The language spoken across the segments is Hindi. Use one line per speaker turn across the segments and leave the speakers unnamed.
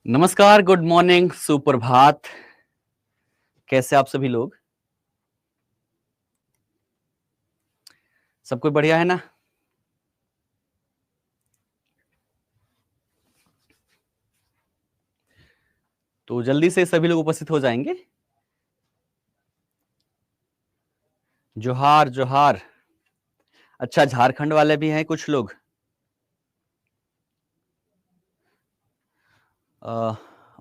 नमस्कार, गुड मॉर्निंग, सुप्रभात। कैसे आप सभी लोग? सब कुछ बढ़िया है ना? तो जल्दी से सभी लोग उपस्थित हो जाएंगे। जोहार जोहार। अच्छा, झारखंड वाले भी हैं कुछ लोग।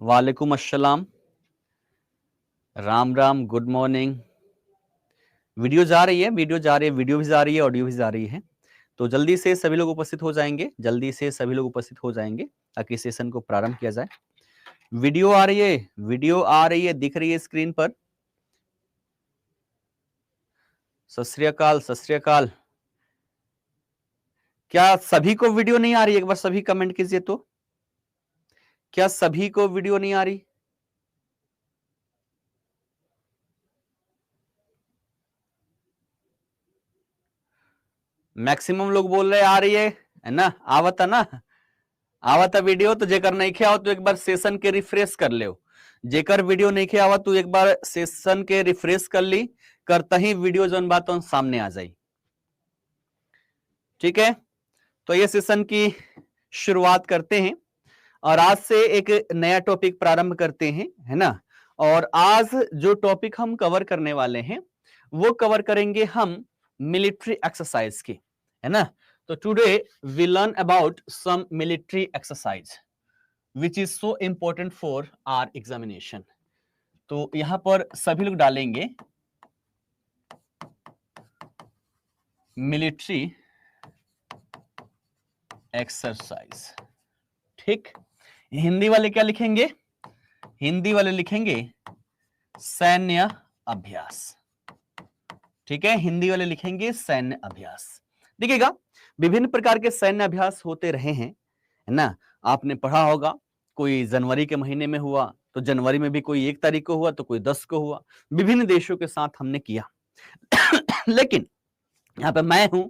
वालेकुम अस्सलाम, Ram Ram, good morning. Video जा रही है, वीडियो जा रही है, वीडियो भी जा रही है, ऑडियो भी जा रही है। तो जल्दी से सभी लोग उपस्थित हो जाएंगे, जल्दी से सभी लोग उपस्थित हो जाएंगे ताकि सेशन को प्रारंभ किया जाए। वीडियो आ रही है, वीडियो आ रही है, दिख रही है स्क्रीन पर। सत श्री अकाल, सत श्री अकाल। क्या सभी को वीडियो नहीं आ रही? एक बार सभी कमेंट कीजिए तो। क्या सभी को वीडियो नहीं आ रही? मैक्सिमम लोग बोल रहे आ रही है ना? आवता ना? आवता वीडियो तो जेकर नहीं खे आओ तो एक बार सेशन के रिफ्रेश कर ले। जेकर वीडियो नहीं खे आवा तो एक बार सेशन के रिफ्रेश कर ली, करता ही वीडियो जो बात सामने आ जाए। ठीक है, तो ये सेशन की शुरुआत करते हैं और आज से एक नया टॉपिक प्रारंभ करते हैं, है ना? और आज जो टॉपिक हम कवर करने वाले हैं वो कवर करेंगे हम मिलिट्री एक्सरसाइज की, है ना? तो today we learn about some military exercise which is so important for our examination. तो यहां पर सभी लोग डालेंगे मिलिट्री एक्सरसाइज। ठीक, हिंदी वाले क्या लिखेंगे? हिंदी वाले लिखेंगे सैन्य अभ्यास। ठीक है, हिंदी वाले लिखेंगे सैन्य अभ्यास। देखिएगा, विभिन्न प्रकार के सैन्य अभ्यास होते रहे हैं, है ना? आपने पढ़ा होगा, कोई जनवरी के महीने में हुआ तो जनवरी में भी कोई 1 तारीख को हुआ तो कोई 10 को हुआ। विभिन्न देशों के साथ हमने किया। लेकिन यहाँ पे मैं हूं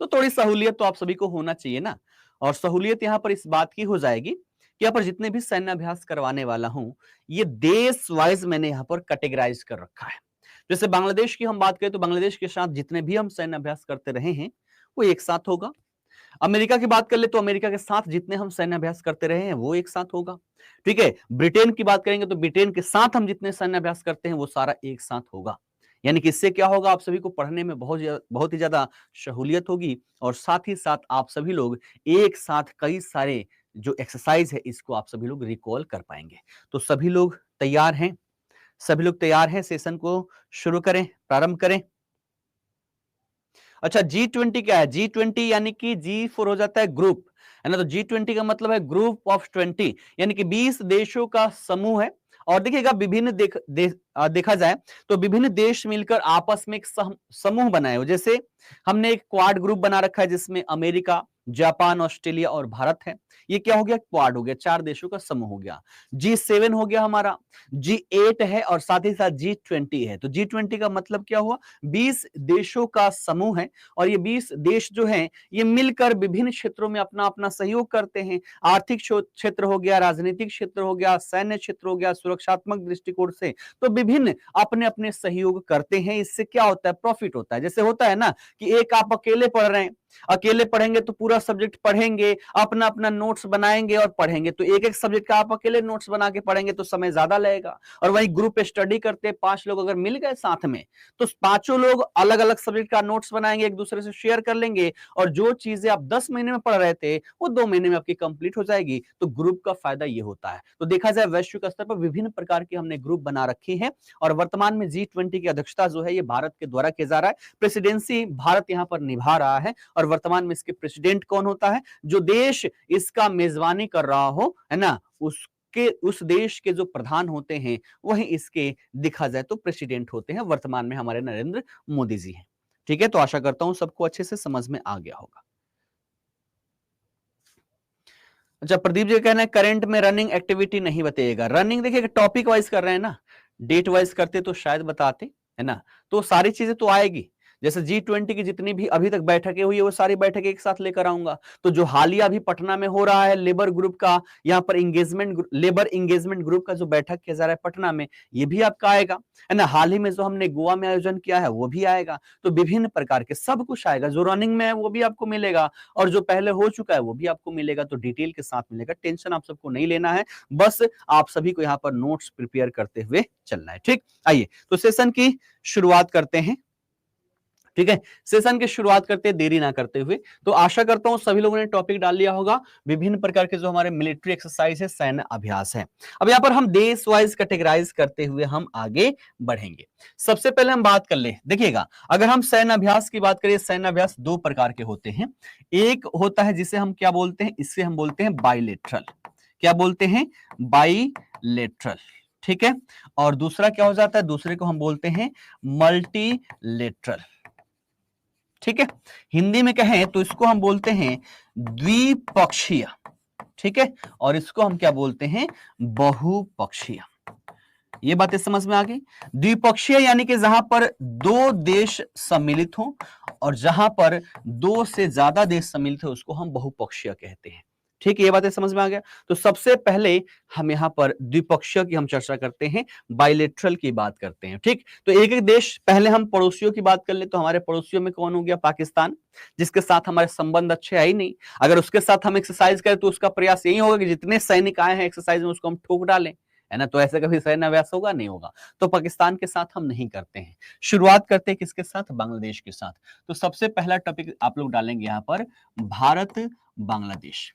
तो थोड़ी सहूलियत तो आप सभी को होना चाहिए ना। और सहूलियत यहाँ पर इस बात की हो जाएगी कि यहाँ पर जितने भी सैन्य अभ्यास करवाने वाला हूं, ये देश वाइज मैंने यहाँ पर कैटेगराइज कर रखा है। जैसे बांग्लादेश की हम बात करें तो बांग्लादेश के साथ जितने भी हम सैन्य अभ्यास करते रहे हैं वो एक साथ होगा। अमेरिका की बात कर ले तो अमेरिका के साथ जितने हम सैन्य अभ्यास करते रहे हैं वो एक साथ होगा। ठीक है, ब्रिटेन की बात करेंगे तो ब्रिटेन के साथ हम जितने सैन्य अभ्यास करते हैं वो सारा एक साथ होगा। यानी कि इससे क्या होगा, आप सभी को पढ़ने में बहुत ही ज्यादा सहूलियत होगी और साथ ही साथ आप सभी लोग एक साथ कई सारे जो एक्सरसाइज है इसको आप सभी लोग रिकॉल कर पाएंगे। तो सभी लोग तैयार हैं? सभी लोग तैयार हैं? सेशन को शुरू करें, प्रारंभ करें। अच्छा, G20 क्या है? G20 यानी कि G4 हो जाता है ग्रुप, है ना? तो G20 का मतलब है ग्रुप ऑफ 20, यानी कि 20 देशों का समूह है। और देखिएगा, विभिन्न देखा जाए तो विभिन्न देश मिलकर आपस में एक समूह बनाए हो। जैसे हमने एक क्वाड ग्रुप बना रखा है जिसमें अमेरिका, जापान, ऑस्ट्रेलिया और भारत है। ये क्या हो गया? क्वाड हो गया, 4 देशों का समूह हो गया। G7 हो गया हमारा, G8 है और साथ ही साथ G20 है। तो G20 का मतलब क्या हुआ? 20 देशों का समूह है और ये 20 देश जो हैं ये मिलकर विभिन्न क्षेत्रों में अपना अपना सहयोग करते हैं। आर्थिक क्षेत्र हो गया, राजनीतिक क्षेत्र हो गया, सैन्य क्षेत्र हो गया, सुरक्षात्मक दृष्टिकोण से तो विभिन्न अपने अपने सहयोग करते हैं। इससे क्या होता है? प्रॉफिट होता है। जैसे होता है ना कि एक आप अकेले पढ़ रहे हैं, अकेले पढ़ेंगे तो पूरा सब्जेक्ट पढ़ेंगे, अपना अपना नोट्स बनाएंगे और पढ़ेंगे, तो एक एक सब्जेक्ट का आप अकेले नोट्स बना के पढ़ेंगे तो समय ज्यादा लगेगा। और वही ग्रुप स्टडी करते 5 लोग अगर मिल गए साथ में तो पांचों लोग अलग अलग सब्जेक्ट का नोट्स बनाएंगे, एक दूसरे से शेयर कर लेंगे और जो चीजें आप 10 महीने में पढ़ रहे थे वो 2 महीने में आपकी कंप्लीट हो जाएगी। तो ग्रुप का फायदा ये होता है। तो देखा जाए वैश्विक स्तर पर विभिन्न प्रकार के हमने ग्रुप बना रखी है और वर्तमान में G20 की अध्यक्षता जो है ये भारत के द्वारा किया जा रहा है। प्रेसिडेंसी भारत यहाँ पर निभा रहा है और वर्तमान में इसके प्रेसिडेंट कौन होता है? जो देश इसका मेजबानी कर रहा हो, है ना, उस देश के जो प्रधान होते हैं वही इसके देखा जाए तो प्रेसिडेंट होते हैं। वर्तमान में हमारे नरेंद्र मोदी जी हैं। ठीक है, तो आशा करता हूं सबको अच्छे से समझ में आ गया होगा। अच्छा, प्रदीप जी का कहना है करंट में रनिंग एक्टिविटी नहीं बताइएगा। रनिंग देखिए टॉपिक वाइज कर रहे हैं ना, डेट वाइज करते तो शायद बताते, है ना? तो सारी चीजें तो आएगी। जैसे G20 की जितनी भी अभी तक बैठकें हुई है वो सारी बैठकें एक साथ लेकर आऊंगा। तो जो हालिया अभी पटना में हो रहा है लेबर ग्रुप का, यहाँ पर लेबर इंगेजमेंट ग्रुप का जो बैठक किया जा रहा है पटना में, ये भी आपका आएगा, है ना। हाल ही में जो हमने गोवा में आयोजन किया है वो भी आएगा। तो विभिन्न प्रकार के सब कुछ आएगा, जो रनिंग में है वो भी आपको मिलेगा और जो पहले हो चुका है वो भी आपको मिलेगा। तो डिटेल के साथ मिलेगा, टेंशन आप सबको नहीं लेना है, बस आप सभी को यहाँ पर नोट्स प्रिपेयर करते हुए चलना है। ठीक, आइए तो सेशन की शुरुआत करते हैं। ठीक है, सेशन की शुरुआत करते देरी ना करते हुए। तो आशा करता हूं सभी लोगों ने टॉपिक डाल लिया होगा। विभिन्न प्रकार के जो हमारे मिलिट्री एक्सरसाइज है, सैन्य अभ्यास है। अब यहां पर हम देश वाइज कैटेगराइज करते हुए हम आगे बढ़ेंगे। सबसे पहले हम बात कर ले, देखिएगा अगर हम सैन्य अभ्यास की बात करें, सैन्य अभ्यास दो प्रकार के होते हैं। एक होता है जिसे हम क्या बोलते हैं, इससे हम बोलते हैं बाइलेटरल। क्या बोलते हैं? बाइलेटरल। ठीक है, और दूसरा क्या हो जाता है, दूसरे को हम बोलते हैं मल्टीलेटरल। ठीक है, हिंदी में कहें तो इसको हम बोलते हैं द्विपक्षीय। ठीक है, और इसको हम क्या बोलते हैं, बहुपक्षीय। ये बातें समझ में आ गई। द्विपक्षीय यानी कि जहां पर दो देश सम्मिलित हो, और जहां पर दो से ज्यादा देश सम्मिलित हो उसको हम बहुपक्षीय कहते हैं। ठीक है, ये बातें समझ में आ गया। तो सबसे पहले हम यहां पर द्विपक्षीय की हम चर्चा करते हैं, बाइलेटरल की बात करते हैं। ठीक, तो एक एक देश, पहले हम पड़ोसियों की बात कर ले तो हमारे पड़ोसियों में कौन हो गया, पाकिस्तान, जिसके साथ हमारे संबंध अच्छे है ही नहीं। अगर उसके साथ हम एक्सरसाइज करें तो उसका प्रयास यही होगा कि जितने सैनिक आए हैं एक्सरसाइज में उसको हम ठोक डालें, है ना। तो ऐसे कभी सैन्य अभ्यास होगा, नहीं होगा। तो पाकिस्तान के साथ हम नहीं करते हैं। शुरुआत करते हैं किसके साथ, बांग्लादेश के साथ। तो सबसे पहला टॉपिक आप लोग डालेंगे यहां पर, भारत बांग्लादेश,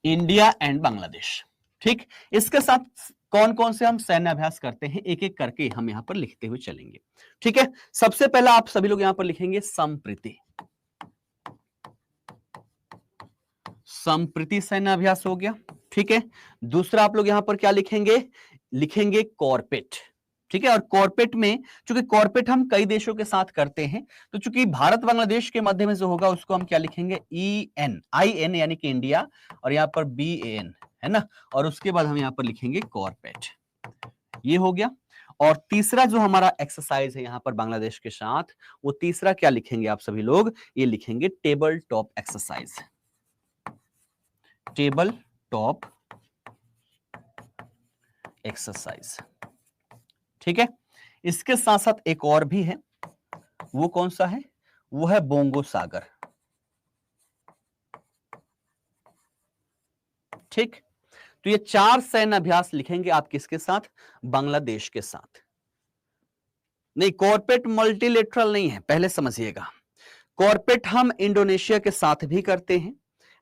इंडिया एंड बांग्लादेश। ठीक, इसके साथ कौन कौन से हम सैन्य अभ्यास करते हैं एक एक करके हम यहां पर लिखते हुए चलेंगे। ठीक है, सबसे पहला आप सभी लोग यहां पर लिखेंगे संप्रीति। संप्रीति सैन्य अभ्यास हो गया। ठीक है, दूसरा आप लोग यहां पर क्या लिखेंगे, लिखेंगे कॉर्पेट। ठीक है, और कॉर्पेट में चूंकि कॉर्पेट हम कई देशों के साथ करते हैं, तो चूंकि भारत बांग्लादेश के मध्य में जो होगा उसको हम क्या लिखेंगे, IN यानी कि इंडिया, और यहां पर BAN, है ना। और उसके बाद हम यहां पर लिखेंगे कॉर्पेट। ये हो गया। और तीसरा जो हमारा एक्सरसाइज है यहां पर बांग्लादेश के साथ, वो तीसरा क्या लिखेंगे आप सभी लोग, ये लिखेंगे table top exercise. Table top exercise. ठीक है, इसके साथ साथ एक और भी है, वो कौन सा है, वो है बोंगो सागर। ठीक, तो ये चार सैन्य अभ्यास लिखेंगे आप किसके साथ, बांग्लादेश के साथ। नहीं, कॉर्पेट मल्टीलेटरल नहीं है, पहले समझिएगा। कॉर्पेट हम इंडोनेशिया के साथ भी करते हैं,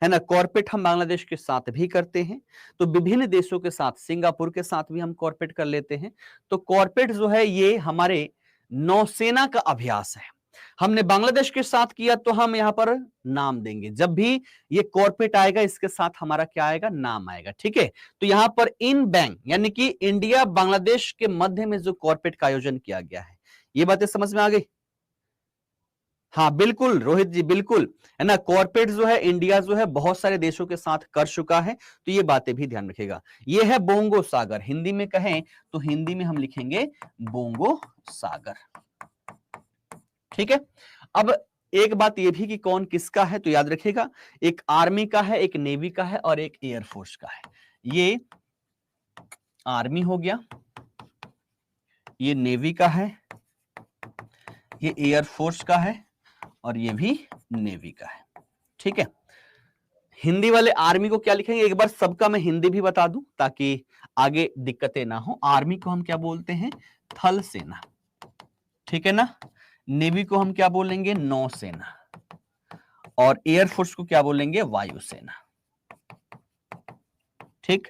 है ना। कॉर्पेट हम बांग्लादेश के साथ भी करते हैं, तो विभिन्न देशों के साथ, सिंगापुर के साथ भी हम कॉर्पेट कर लेते हैं। तो कॉर्पेट जो है ये हमारे नौसेना का अभ्यास है। हमने बांग्लादेश के साथ किया तो हम यहां पर नाम देंगे, जब भी ये कॉर्पेट आएगा इसके साथ हमारा क्या आएगा, नाम आएगा। ठीक है, तो यहां पर इन बैंक यानी कि इंडिया बांग्लादेश के मध्य में जो कॉर्पेट का आयोजन किया गया है, ये बातें समझ में आ गई। हाँ बिल्कुल रोहित जी, बिल्कुल, है ना। कॉर्पोरेट जो है इंडिया जो है बहुत सारे देशों के साथ कर चुका है, तो ये बातें भी ध्यान रखिएगा। ये है बोंगो सागर, हिंदी में कहें तो हिंदी में हम लिखेंगे बोंगो सागर। ठीक है, अब एक बात ये भी कि कौन किसका है, तो याद रखिएगा, एक आर्मी का है, एक नेवी का है और एक एयरफोर्स का है। ये आर्मी हो गया, ये नेवी का है, ये एयरफोर्स का है और ये भी नेवी का है। ठीक है, हिंदी वाले आर्मी को क्या लिखेंगे, एक बार सबका मैं हिंदी भी बता दूं ताकि आगे दिक्कतें ना हो। आर्मी को हम क्या बोलते हैं, थल सेना। ठीक है ना, नेवी को हम क्या बोलेंगे, नौसेना, और एयरफोर्स को क्या बोलेंगे, वायुसेना। ठीक,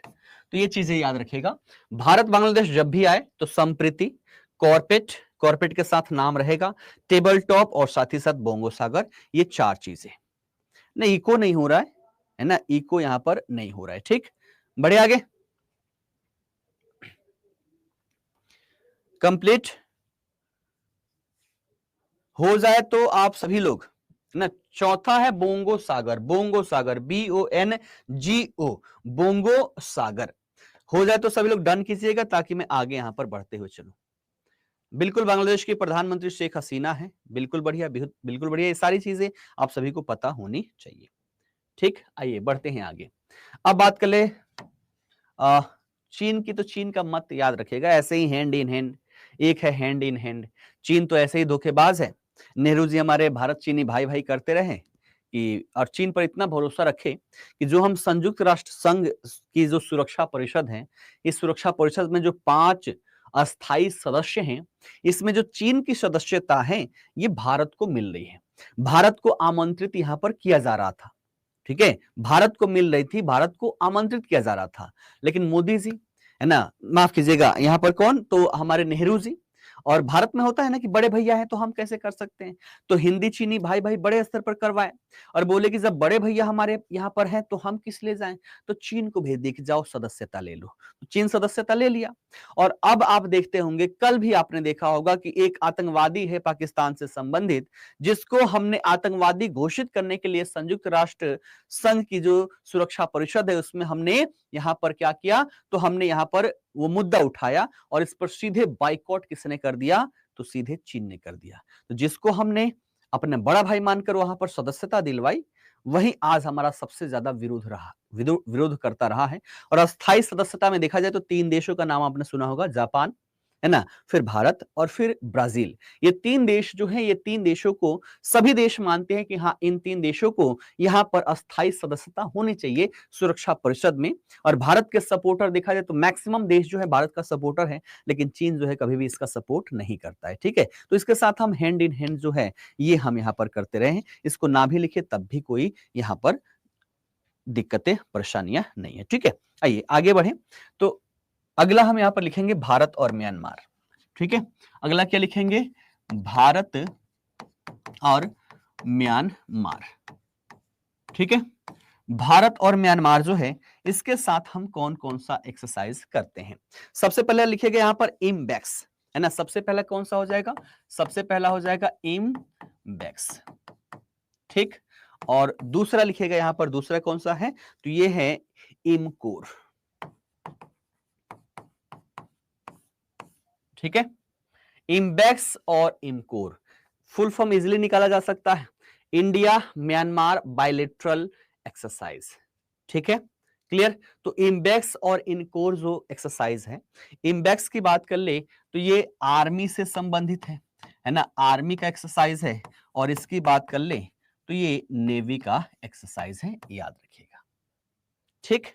तो ये चीजें याद रखिएगा। भारत बांग्लादेश जब भी आए तो संप्रीति, कॉर्पेट, कॉर्पेट के साथ नाम रहेगा, टेबल टॉप और साथ ही साथ बोंगो सागर, ये चार चीजें। नहीं इको नहीं हो रहा है ना, इको यहां पर नहीं हो रहा है। ठीक, बढ़े आगे, कंप्लीट हो जाए तो आप सभी लोग ना। चौथा है बोंगो सागर, बोंगो सागर, BONGO, बोंगो सागर हो जाए तो सभी लोग डन कीजिएगा ताकि मैं आगे यहां पर बढ़ते हुए चलूं। बिल्कुल बांग्लादेश की प्रधानमंत्री शेख हसीना है। बिल्कुल बढ़िया, बिल्कुल बढ़िया, ये सारी चीजें आप सभी को पता होनी चाहिए। ठीक, आइए बढ़ते हैं आगे। अब बात कर ले चीन की। तो चीन का मत याद रखिएगा, ऐसे ही हैंड इन हैंड, एक है हैंड इन हैंड। चीन तो ऐसे ही धोखेबाज है। नेहरू जी हमारे भारत चीनी भाई भाई करते रहे कि, और चीन पर इतना भरोसा रखे कि जो हम संयुक्त राष्ट्र संघ की जो सुरक्षा परिषद है, इस सुरक्षा परिषद में जो 5 अस्थाई सदस्य हैं, इसमें जो चीन की सदस्यता है ये भारत को मिल रही है। भारत को आमंत्रित यहां पर किया जा रहा था, ठीक है, भारत को मिल रही थी, भारत को आमंत्रित किया जा रहा था। लेकिन मोदी जी, है ना, माफ कीजिएगा, यहां पर कौन, तो हमारे नेहरू जी। और भारत में होता है ना कि बड़े भैया है तो हम कैसे कर सकते हैं, तो हिंदी चीनी भाई भाई बड़े स्तर पर करवाए, और बोले कि जब बड़े भैया हमारे यहाँ पर हैं तो हम किस लिए जाएं, तो चीन को भेज दिए कि जाओ सदस्यता ले लो। तो चीन सदस्यता ले लिया। और अब आप देखते होंगे, कल भी आपने देखा होगा कि एक आतंकवादी है पाकिस्तान से संबंधित, जिसको हमने आतंकवादी घोषित करने के लिए संयुक्त राष्ट्र संघ की जो सुरक्षा परिषद है उसमें हमने यहां पर क्या किया, तो हमने यहां पर वो मुद्दा उठाया और इस पर सीधे बाइकआउट किसने कर दिया, तो सीधे चीन ने कर दिया। तो जिसको हमने अपने बड़ा भाई मानकर वहां पर सदस्यता दिलवाई, वही आज हमारा सबसे ज्यादा विरोध करता रहा है। और अस्थायी सदस्यता में देखा जाए तो 3 देशों का नाम आपने सुना होगा, जापान, है ना, फिर भारत और फिर ब्राजील। ये 3 देश जो है, ये 3 देशों को सभी देश मानते हैं कि हाँ, इन 3 देशों को यहां पर अस्थायी सदस्यता होनी चाहिए सुरक्षा परिषद में। और भारत के सपोर्टर देखा जाए तो मैक्सिमम देश जो है भारत का सपोर्टर है, लेकिन चीन जो है कभी भी इसका सपोर्ट नहीं करता है। ठीक है, तो इसके साथ हम हैंड इन हैंड जो है ये हम यहां पर करते रहे हैं। इसको ना भी लिखे तब भी कोई यहां पर दिक्कतें परेशानियां नहीं है। ठीक है, आइए आगे बढ़े। तो अगला हम यहां पर लिखेंगे भारत और म्यांमार। ठीक है, अगला क्या लिखेंगे, भारत और म्यांमार। ठीक है, भारत और म्यांमार जो है इसके साथ हम कौन कौन सा एक्सरसाइज करते हैं। सबसे पहले लिखेगा यहां पर इमबैक्स, है ना, सबसे पहला कौन सा हो जाएगा, सबसे पहला हो जाएगा इमबैक्स। ठीक, और दूसरा लिखेगा यहां पर, दूसरा कौन सा है, तो ये है इमकोर। ठीक है, इमबैक्स और इमकोर फुल फॉर्म इजिली निकाला जा सकता है, इंडिया म्यांमार बायलेटरल एक्सरसाइज। ठीक है, क्लियर। तो इमबैक्स और इनकोर जो एक्सरसाइज है, इमबैक्स की बात कर ले तो ये आर्मी से संबंधित है ना, आर्मी का एक्सरसाइज है। और इसकी बात कर ले तो ये नेवी का एक्सरसाइज है, याद रखिएगा। ठीक,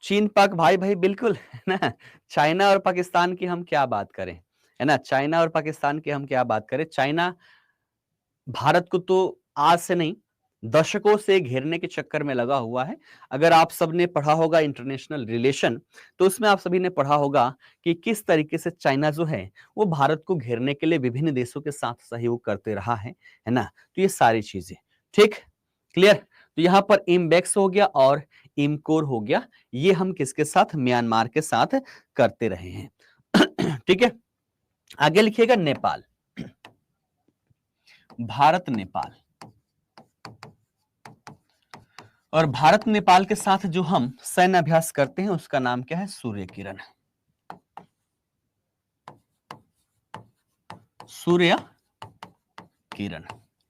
चीन पाक भाई भाई बिल्कुल, है ना, चाइना और पाकिस्तान की हम क्या बात करें, है ना, चाइना और पाकिस्तान की हम क्या बात करें। चाइना भारत को तो आज से नहीं, दशकों से घेरने के चक्कर में लगा हुआ है। अगर आप सबने पढ़ा होगा इंटरनेशनल रिलेशन, तो उसमें आप सभी ने पढ़ा होगा कि किस तरीके से चाइना जो है वो भारत को घेरने के लिए विभिन्न देशों के साथ सहयोग करते रहा है ना। तो ये सारी चीजें, ठीक, क्लियर। तो यहां पर इमबैक्स हो गया और इमकोर हो गया, ये हम किसके साथ, म्यांमार के साथ करते रहे हैं। ठीक है, आगे लिखिएगा नेपाल, भारत नेपाल। और भारत नेपाल के साथ जो हम सैन्य अभ्यास करते हैं उसका नाम क्या है, सूर्य किरण। सूर्य किरण,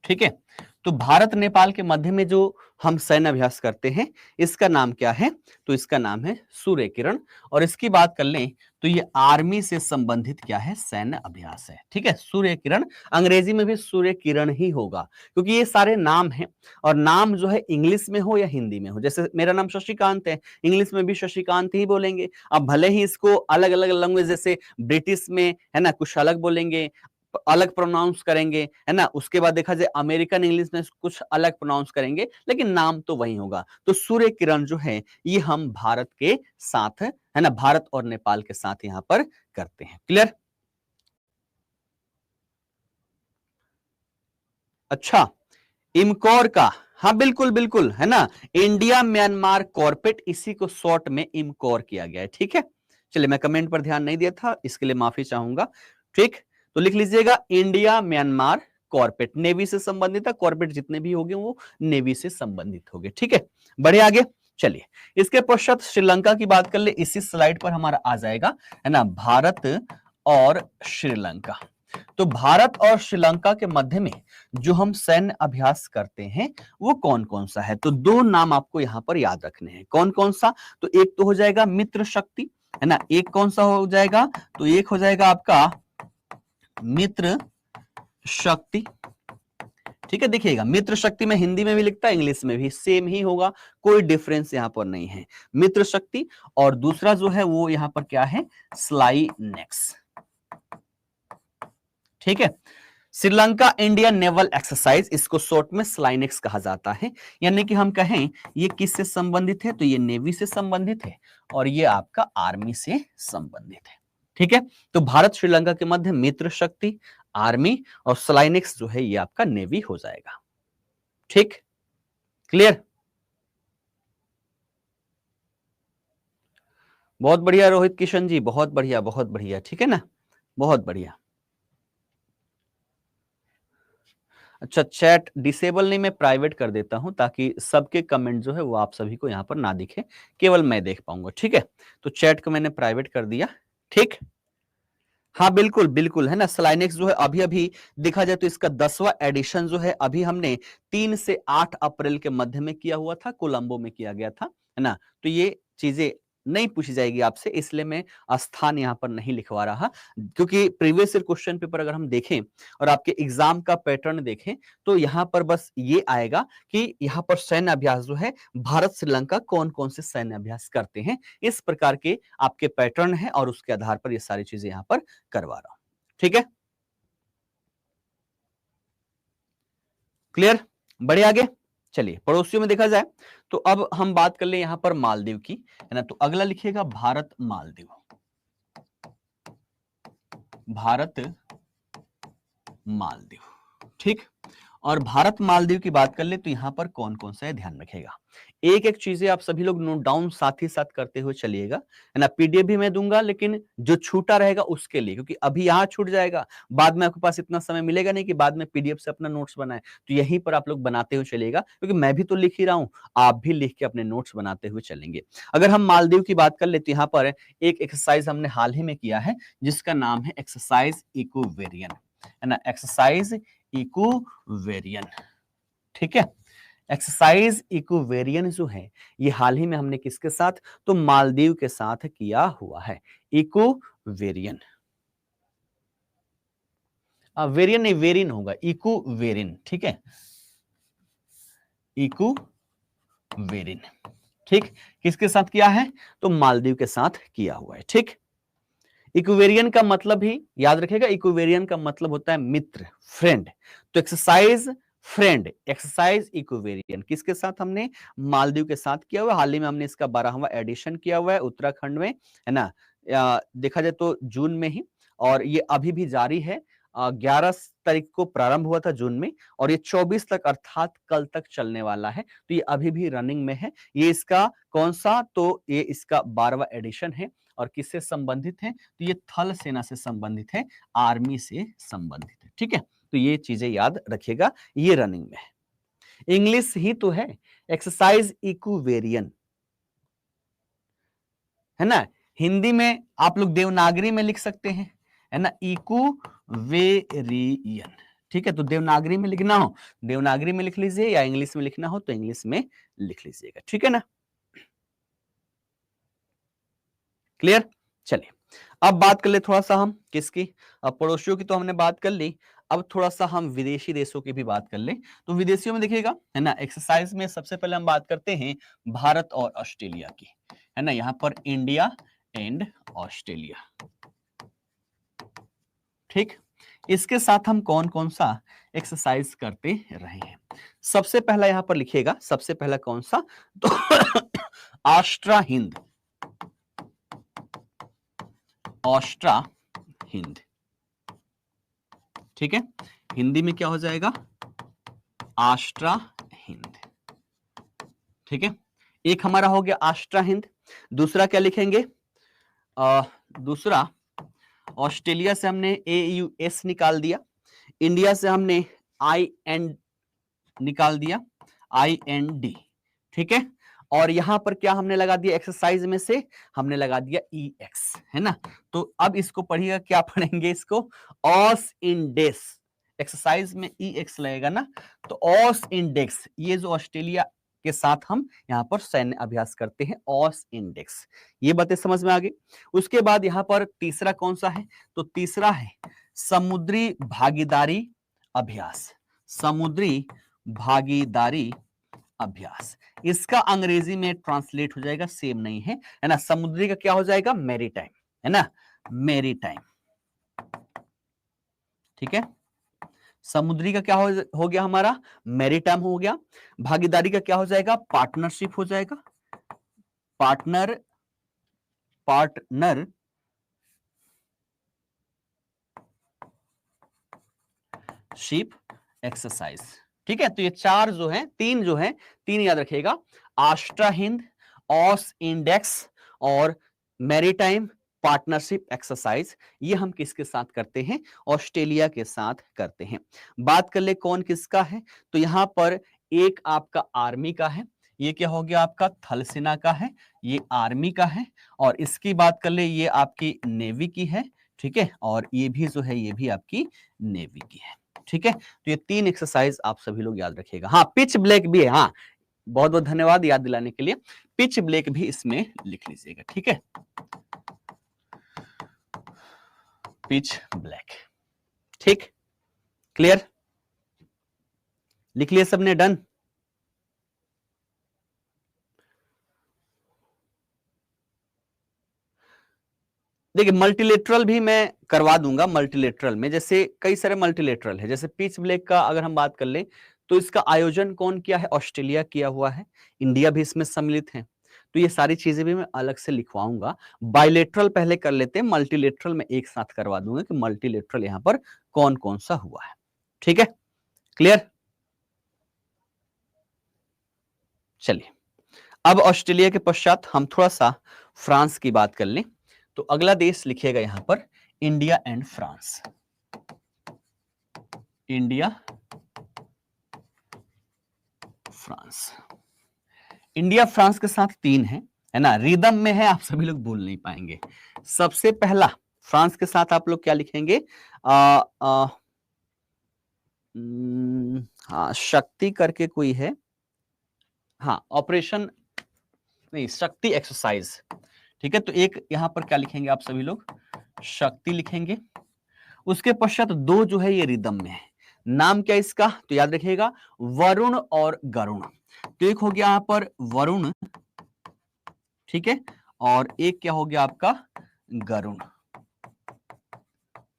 ठीक है। तो भारत नेपाल के मध्य में जो हम सैन्य अभ्यास करते हैं इसका नाम क्या है, तो इसका नाम है सूर्य किरण। और इसकी बात कर लें तो ये आर्मी से संबंधित क्या है, सैन्य अभ्यास है। ठीक है, सूर्य किरण, अंग्रेजी में भी सूर्य किरण ही होगा क्योंकि ये सारे नाम हैं। और नाम जो है इंग्लिश में हो या हिंदी में हो, जैसे मेरा नाम शशिकांत है, इंग्लिश में भी शशिकांत ही बोलेंगे। अब भले ही इसको अलग अलग लैंग्वेज, जैसे ब्रिटिश में है ना कुछ अलग बोलेंगे, अलग प्रोनाउंस करेंगे, है ना, उसके बाद देखा जाए अमेरिकन इंग्लिश में कुछ अलग प्रोनाउंस करेंगे, लेकिन नाम तो वही होगा। तो सूर्य किरण जो है ये हम भारत के साथ, है ना, भारत और नेपाल के साथ यहां पर करते हैं। क्लियर। अच्छा, इमकोर का, हाँ बिल्कुल बिल्कुल, है ना, इंडिया म्यांमार कॉर्पेट, इसी को शॉर्ट में इमकोर किया गया है। ठीक है, चलिए मैं कमेंट पर ध्यान नहीं दिया था, इसके लिए माफी चाहूंगा। ठीक, तो लिख लीजिएगा इंडिया म्यांमार कॉर्पेट, नेवी से संबंधित है, कॉर्पेट जितने भी होंगे वो नेवी से संबंधित होंगे। ठीक है, बढ़े आगे। चलिए, इसके पश्चात श्रीलंका की बात कर ले, इसी स्लाइड पर हमारा आ जाएगा, है ना, भारत और श्रीलंका। तो भारत और श्रीलंका के मध्य में जो हम सैन्य अभ्यास करते हैं वो कौन कौन सा है? तो दो नाम आपको यहां पर याद रखने हैं। कौन कौन सा? तो एक तो हो जाएगा मित्र शक्ति, है ना, एक कौन सा हो जाएगा? तो एक हो जाएगा आपका मित्र शक्ति। ठीक है, देखिएगा, मित्र शक्ति में हिंदी में भी लिखता है, इंग्लिश में भी सेम ही होगा, कोई डिफरेंस यहां पर नहीं है, मित्र शक्ति। और दूसरा जो है वो यहां पर क्या है? स्लाइनेक्स। ठीक है, श्रीलंका इंडियन नेवल एक्सरसाइज, इसको शॉर्ट में स्लाइनेक्स कहा जाता है। यानी कि हम कहें ये किससे संबंधित है? तो ये नेवी से संबंधित है और ये आपका आर्मी से संबंधित है। ठीक है, तो भारत श्रीलंका के मध्य मित्र शक्ति, आर्मी, और स्लाइनेक्स जो है ये आपका नेवी हो जाएगा। ठीक, क्लियर? बहुत बढ़िया रोहित किशन जी, बहुत बढ़िया, बहुत बढ़िया। ठीक है ना, बहुत बढ़िया। अच्छा, चैट डिसेबल नहीं, मैं प्राइवेट कर देता हूं ताकि सबके कमेंट जो है वो आप सभी को यहां पर ना दिखे, केवल मैं देख पाऊंगा। ठीक है, तो चैट को मैंने प्राइवेट कर दिया। ठीक, हाँ बिल्कुल बिल्कुल, है ना। स्लाइनेक्स जो है अभी अभी देखा जाए तो इसका 10वां एडिशन जो है अभी हमने 3 से 8 अप्रैल के मध्य में किया हुआ था, कोलंबो में किया गया था, है ना। तो ये चीजें नहीं पूछी जाएगी आपसे, इसलिए मैं स्थान यहां पर नहीं लिखवा रहा, क्योंकि प्रीवियस ईयर क्वेश्चन पेपर अगर हम देखें और आपके एग्जाम का पैटर्न देखें तो यहां पर बस ये आएगा कि यहां पर सैन्य अभ्यास जो है भारत श्रीलंका कौन कौन से सैन्य अभ्यास करते हैं, इस प्रकार के आपके पैटर्न है और उसके आधार पर ये सारी चीजें यहां पर करवा रहा हूं। ठीक है, क्लियर? बढ़े आगे। चलिए, पड़ोसियों में देखा जाए तो अब हम बात कर ले यहां पर मालदीव की, है ना। तो अगला लिखिएगा भारत मालदीव, भारत मालदीव। ठीक, और भारत मालदीव की बात कर ले तो यहां पर कौन कौन सा है ध्यान रखेगा। एक एक चीजें आप सभी लोग नोट डाउन साथ ही साथ करते हुए चलिएगा, है ना। पीडीएफ भी मैं दूंगा लेकिन जो छूटा रहेगा उसके लिए, क्योंकि अभी यहां छूट जाएगा, बाद में आपके पास इतना समय मिलेगा नहीं कि बाद में पीडीएफ से अपना नोट्स बनाए। तो यहीं पर आप लोग बनाते हुए चलिएगा, क्योंकि मैं भी तो लिख ही रहा हूं, आप भी लिख के अपने नोट्स बनाते हुए चलेंगे। अगर हम मालदीव की बात कर ले तो यहाँ पर एक एक्सरसाइज हमने हाल ही में किया है जिसका नाम है एक्सरसाइज इक्वेरियन, है ना, एक्सरसाइज इक्वेरियन। ठीक है, एक्सरसाइज इक्वेरियन जो है ये हाल ही में हमने किसके साथ? तो मालदीव के साथ किया हुआ है, इक्वेरियन। वेरियन नहीं, वेरिन होगा, इक्वेरियन। ठीक है, इक्वेरियन। ठीक, किसके साथ किया है? तो मालदीव के साथ किया हुआ है। ठीक, इक्वेरियन का मतलब ही याद रखेगा, इक्वेरियन का मतलब होता है मित्र, फ्रेंड। तो एक्सरसाइज फ्रेंड, एक्सरसाइज इक्वेरियन किसके साथ? हमने मालदीव के साथ किया हुआ है। हाल ही में हमने इसका 12वां एडिशन किया हुआ है उत्तराखंड में, है ना। देखा जाए तो जून में ही, और ये अभी भी जारी है। 11 तारीख को प्रारंभ हुआ था जून में और ये 24 तक अर्थात कल तक चलने वाला है। तो ये अभी भी रनिंग में है। ये इसका कौन सा? तो ये इसका 12वां एडिशन है। और किससे संबंधित है? तो ये थल सेना से संबंधित है, आर्मी से संबंधित है। ठीक है, तो ये चीजें याद रखिएगा, ये रनिंग में है। इंग्लिश ही तो है, एक्सरसाइज इक्वेरियन, है ना। हिंदी में आप लोग देवनागरी में लिख सकते हैं, है ना, इक्वेरियन। ठीक है, तो देवनागरी में लिखना हो देवनागरी में लिख लीजिए, या इंग्लिश में लिखना हो तो इंग्लिश में लिख लीजिएगा। ठीक है ना, क्लियर? चलिए, अब बात कर ले थोड़ा सा हम किसकी, अब पड़ोसियों की तो हमने बात कर ली, अब थोड़ा सा हम विदेशी देशों की भी बात कर ले। तो विदेशियों में देखिएगा, है ना, एक्सरसाइज में सबसे पहले हम बात करते हैं भारत और ऑस्ट्रेलिया की, है ना। यहां पर इंडिया एंड ऑस्ट्रेलिया। ठीक, इसके साथ हम कौन कौन सा एक्सरसाइज करते रहे हैं? सबसे पहला यहां पर लिखिएगा, सबसे पहला कौन सा? तो ऑस्ट्रा हिंद, ऑस्ट्रा हिंद। ठीक है, हिंदी में क्या हो जाएगा? ऑस्ट्रा हिंद। ठीक है, एक हमारा हो गया ऑस्ट्रा हिंद। दूसरा क्या लिखेंगे? दूसरा, ऑस्ट्रेलिया से हमने AUS निकाल दिया, इंडिया से हमने IN निकाल दिया, IND। ठीक है, और यहां पर क्या हमने लगा दिया, एक्सरसाइज में से हमने लगा दिया EX, है ना। तो अब इसको पढ़िएगा, क्या पढ़ेंगे इसको, ऑस इंडेक्स। एक्सरसाइज में EX लगेगा ना, तो ऑस इंडेक्स, ये जो ऑस्ट्रेलिया के साथ हम यहां पर सैन्य अभ्यास करते हैं, ऑस इंडेक्स। ये बातें समझ में आ गई। उसके बाद यहां पर तीसरा कौन सा है, तो तीसरा है समुद्री भागीदारी अभ्यास। समुद्री भागीदारी अभ्यास, इसका अंग्रेजी में ट्रांसलेट हो जाएगा, सेम नहीं है ना। समुद्री का क्या हो जाएगा, मैरीटाइम, है ना, मैरीटाइम। ठीक है, समुद्री का क्या हो गया हमारा, मैरीटाइम हो गया। भागीदारी का क्या हो जाएगा, पार्टनरशिप हो जाएगा, पार्टनर शिप एक्सरसाइज। ठीक है, तो ये चार जो है, तीन जो है, तीन याद रखिएगा, आष्ट्रा हिंद, ऑस इंडेक्स और मैरीटाइम पार्टनरशिप एक्सरसाइज। ये हम किसके साथ करते हैं, ऑस्ट्रेलिया के साथ करते हैं। बात कर ले कौन किसका है, तो यहां पर एक आपका आर्मी का है, ये क्या हो गया आपका थल सेना का है, ये आर्मी का है। और इसकी बात कर ले, ये आपकी नेवी की है, ठीक है, और ये भी जो है, ये भी आपकी नेवी की है। ठीक है, तो ये तीन एक्सरसाइज आप सभी लोग याद रखिएगा। हाँ, पिच ब्लैक भी है, हाँ, बहुत बहुत धन्यवाद याद दिलाने के लिए। पिच ब्लैक भी इसमें लिख लीजिएगा, ठीक है, पिच ब्लैक। ठीक, क्लियर, लिख लिया सबने, डन। देखिए, मल्टीलेटरल भी मैं करवा दूंगा। मल्टीलेटरल में जैसे कई सारे मल्टीलेटरल है, जैसे पिच ब्लैक का अगर हम बात कर ले, तो इसका आयोजन कौन किया है, ऑस्ट्रेलिया किया हुआ है, इंडिया भी इसमें सम्मिलित है। तो ये सारी चीजें भी मैं अलग से लिखवाऊंगा। बायलेटरल पहले कर लेते हैं, मल्टीलेटरल में एक साथ करवा दूंगा कि मल्टीलेटरल यहां पर कौन कौन सा हुआ है। ठीक है, क्लियर। चलिए, अब ऑस्ट्रेलिया के पश्चात हम थोड़ा सा फ्रांस की बात कर लें। तो अगला देश लिखिएगा यहां पर, India and France. India France, India France के साथ तीन है ना, रिदम में है, आप सभी लोग भूल नहीं पाएंगे। सबसे पहला फ्रांस के साथ आप लोग क्या लिखेंगे, हाँ, शक्ति करके कोई है, हाँ, ऑपरेशन नहीं, शक्ति एक्सरसाइज। ठीक है, तो एक यहां पर क्या लिखेंगे आप सभी लोग, शक्ति लिखेंगे। उसके पश्चात दो जो है ये रिदम में है, नाम क्या इसका, तो याद रखिएगा, वरुण और गरुण। तो एक हो गया यहां पर वरुण, ठीक है, और एक क्या हो गया आपका गरुण।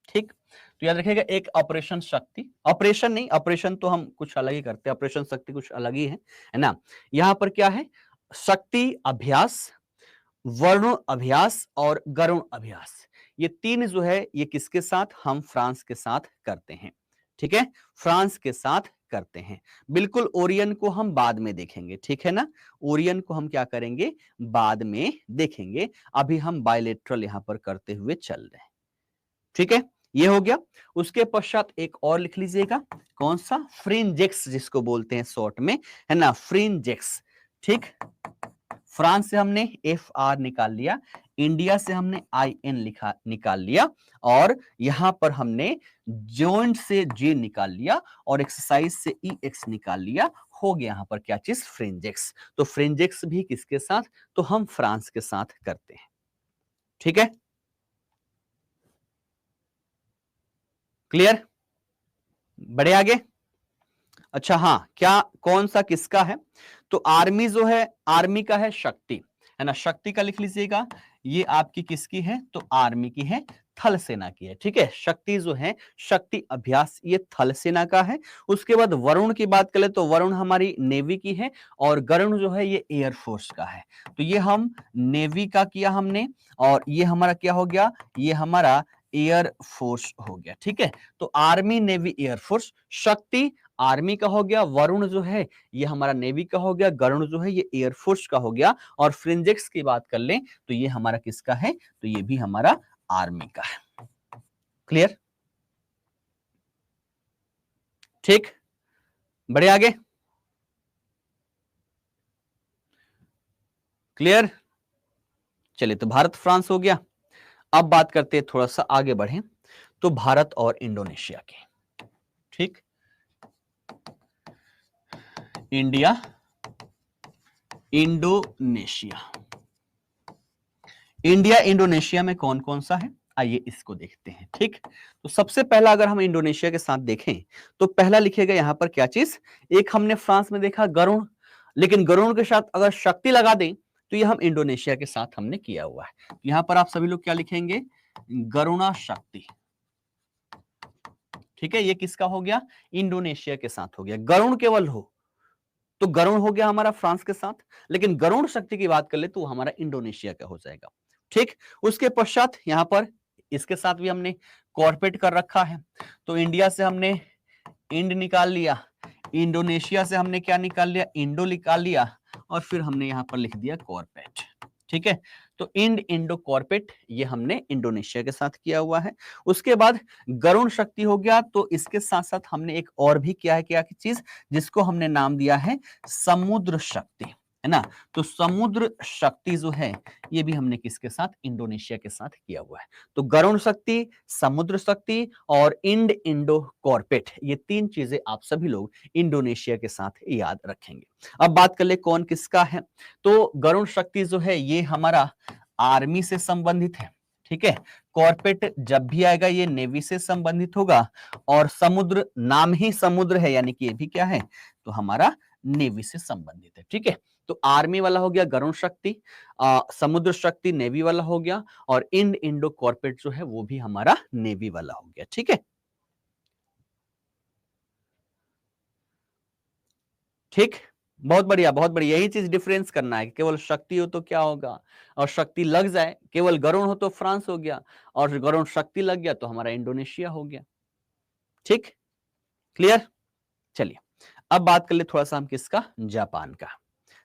ठीक, तो याद रखिएगा, एक ऑपरेशन शक्ति, ऑपरेशन नहीं, ऑपरेशन तो हम कुछ अलग ही करते हैं, ऑपरेशन शक्ति कुछ अलग ही है ना। यहां पर क्या है, शक्ति अभ्यास, वरुण अभ्यास और गरुण अभ्यास। ये तीन जो है, ये किसके साथ, हम फ्रांस के साथ करते हैं। ठीक है, फ्रांस के साथ करते हैं। बिल्कुल, ओरियन को हम बाद में देखेंगे, ठीक है ना, ओरियन को हम क्या करेंगे, बाद में देखेंगे। अभी हम बायलेटरल यहां पर करते हुए चल रहे हैं। ठीक है, ये हो गया। उसके पश्चात एक और लिख लीजिएगा, कौन सा, फ्रिंजेक्स जिसको बोलते हैं शॉर्ट में, है ना, फ्रिंजेक्स। ठीक, फ्रांस से हमने FR निकाल लिया, इंडिया से हमने IN लिखा निकाल लिया, और यहां पर हमने जॉइंट से J निकाल लिया, और एक्सरसाइज से EX निकाल लिया। हो गया यहां पर क्या चीज, फ्रिंजेक्स। तो फ्रिंजेक्स भी किसके साथ, तो हम फ्रांस के साथ करते हैं। ठीक है, क्लियर, बढ़े आगे। अच्छा, हाँ, क्या कौन सा किसका है, तो आर्मी जो है, आर्मी का है शक्ति, है ना, शक्ति का लिख लीजिएगा। ये आपकी किसकी है, तो आर्मी की है, थल सेना की है। ठीक है, शक्ति जो है, शक्ति अभ्यास, ये थल सेना का है। उसके बाद वरुण की बात करें तो वरुण हमारी नेवी की है, और गरुण जो है ये एयरफोर्स का है। तो ये हम नेवी का किया हमने, और ये हमारा क्या हो गया, ये हमारा एयरफोर्स हो गया। ठीक है, तो आर्मी नेवी एयरफोर्स, शक्ति आर्मी का हो गया, वरुण जो है ये हमारा नेवी का हो गया, गरुण जो है ये एयरफोर्स का हो गया, और फ्रिंजेक्स की बात कर लें तो ये हमारा किसका है, तो ये भी हमारा आर्मी का है। क्लियर, ठीक, बढ़े आगे। क्लियर? चलिए, तो भारत फ्रांस हो गया। अब बात करते हैं, थोड़ा सा आगे बढ़े, तो भारत और इंडोनेशिया की। ठीक, इंडिया इंडोनेशिया। इंडिया इंडोनेशिया में कौन कौन सा है, आइए इसको देखते हैं। ठीक, तो सबसे पहला अगर हम इंडोनेशिया के साथ देखें तो पहला लिखेगा यहां पर क्या चीज, एक हमने फ्रांस में देखा गरुण, लेकिन गरुण के साथ अगर शक्ति लगा दें तो ये हम इंडोनेशिया के साथ हमने किया हुआ है। यहां पर आप सभी लोग क्या लिखेंगे, गरुणा शक्ति। ठीक है, ये किसका हो गया, इंडोनेशिया के साथ हो गया। गरुण केवल हो तो गरुण हो गया हमारा फ्रांस के साथ, लेकिन गरुण शक्ति की बात कर ले तो हमारा इंडोनेशिया का हो जाएगा। ठीक, उसके पश्चात यहां पर इसके साथ भी हमने कॉर्पोरेट कर रखा है, तो इंडिया से हमने इंड निकाल लिया, इंडोनेशिया से हमने क्या निकाल लिया, इंडो निकाल लिया, और फिर हमने यहां पर लिख दिया कॉर्पोरेट। ठीक है, तो इंड इंडो कॉर्पोरेट ये हमने इंडोनेशिया के साथ किया हुआ है। उसके बाद गरुण शक्ति हो गया, तो इसके साथ साथ हमने एक और भी किया है, क्या की चीज, जिसको हमने नाम दिया है समुद्र शक्ति, है ना। तो समुद्र शक्ति जो है ये भी हमने किसके साथ, इंडोनेशिया के साथ किया हुआ है। तो गरुण शक्ति, समुद्र शक्ति और इंड इंडो कॉर्पोरेट, ये तीन चीजें आप सभी लोग इंडोनेशिया के साथ याद रखेंगे। अब बात कर ले कौन किसका है, तो गरुण शक्ति जो है ये हमारा आर्मी से संबंधित है। ठीक है, कॉर्पोरेट जब भी आएगा ये नेवी से संबंधित होगा, और समुद्र नाम ही समुद्र है यानी कि ये भी क्या है, तो हमारा नेवी से संबंधित है। ठीक है, तो आर्मी वाला हो गया गरुण शक्ति, समुद्र शक्ति नेवी वाला हो गया, और इंड इंडो कॉर्पोरेट जो है वो भी हमारा नेवी वाला हो गया। ठीक है, ठीक, बहुत बढ़िया बहुत बढ़िया, यही चीज डिफरेंस करना है, केवल शक्ति हो तो क्या होगा, और शक्ति लग जाए, केवल गरुण हो तो फ्रांस हो गया, और गरुण शक्ति लग गया तो हमारा इंडोनेशिया हो गया। ठीक, क्लियर? चलिए, अब बात कर ले थोड़ा सा हम किसका, जापान का।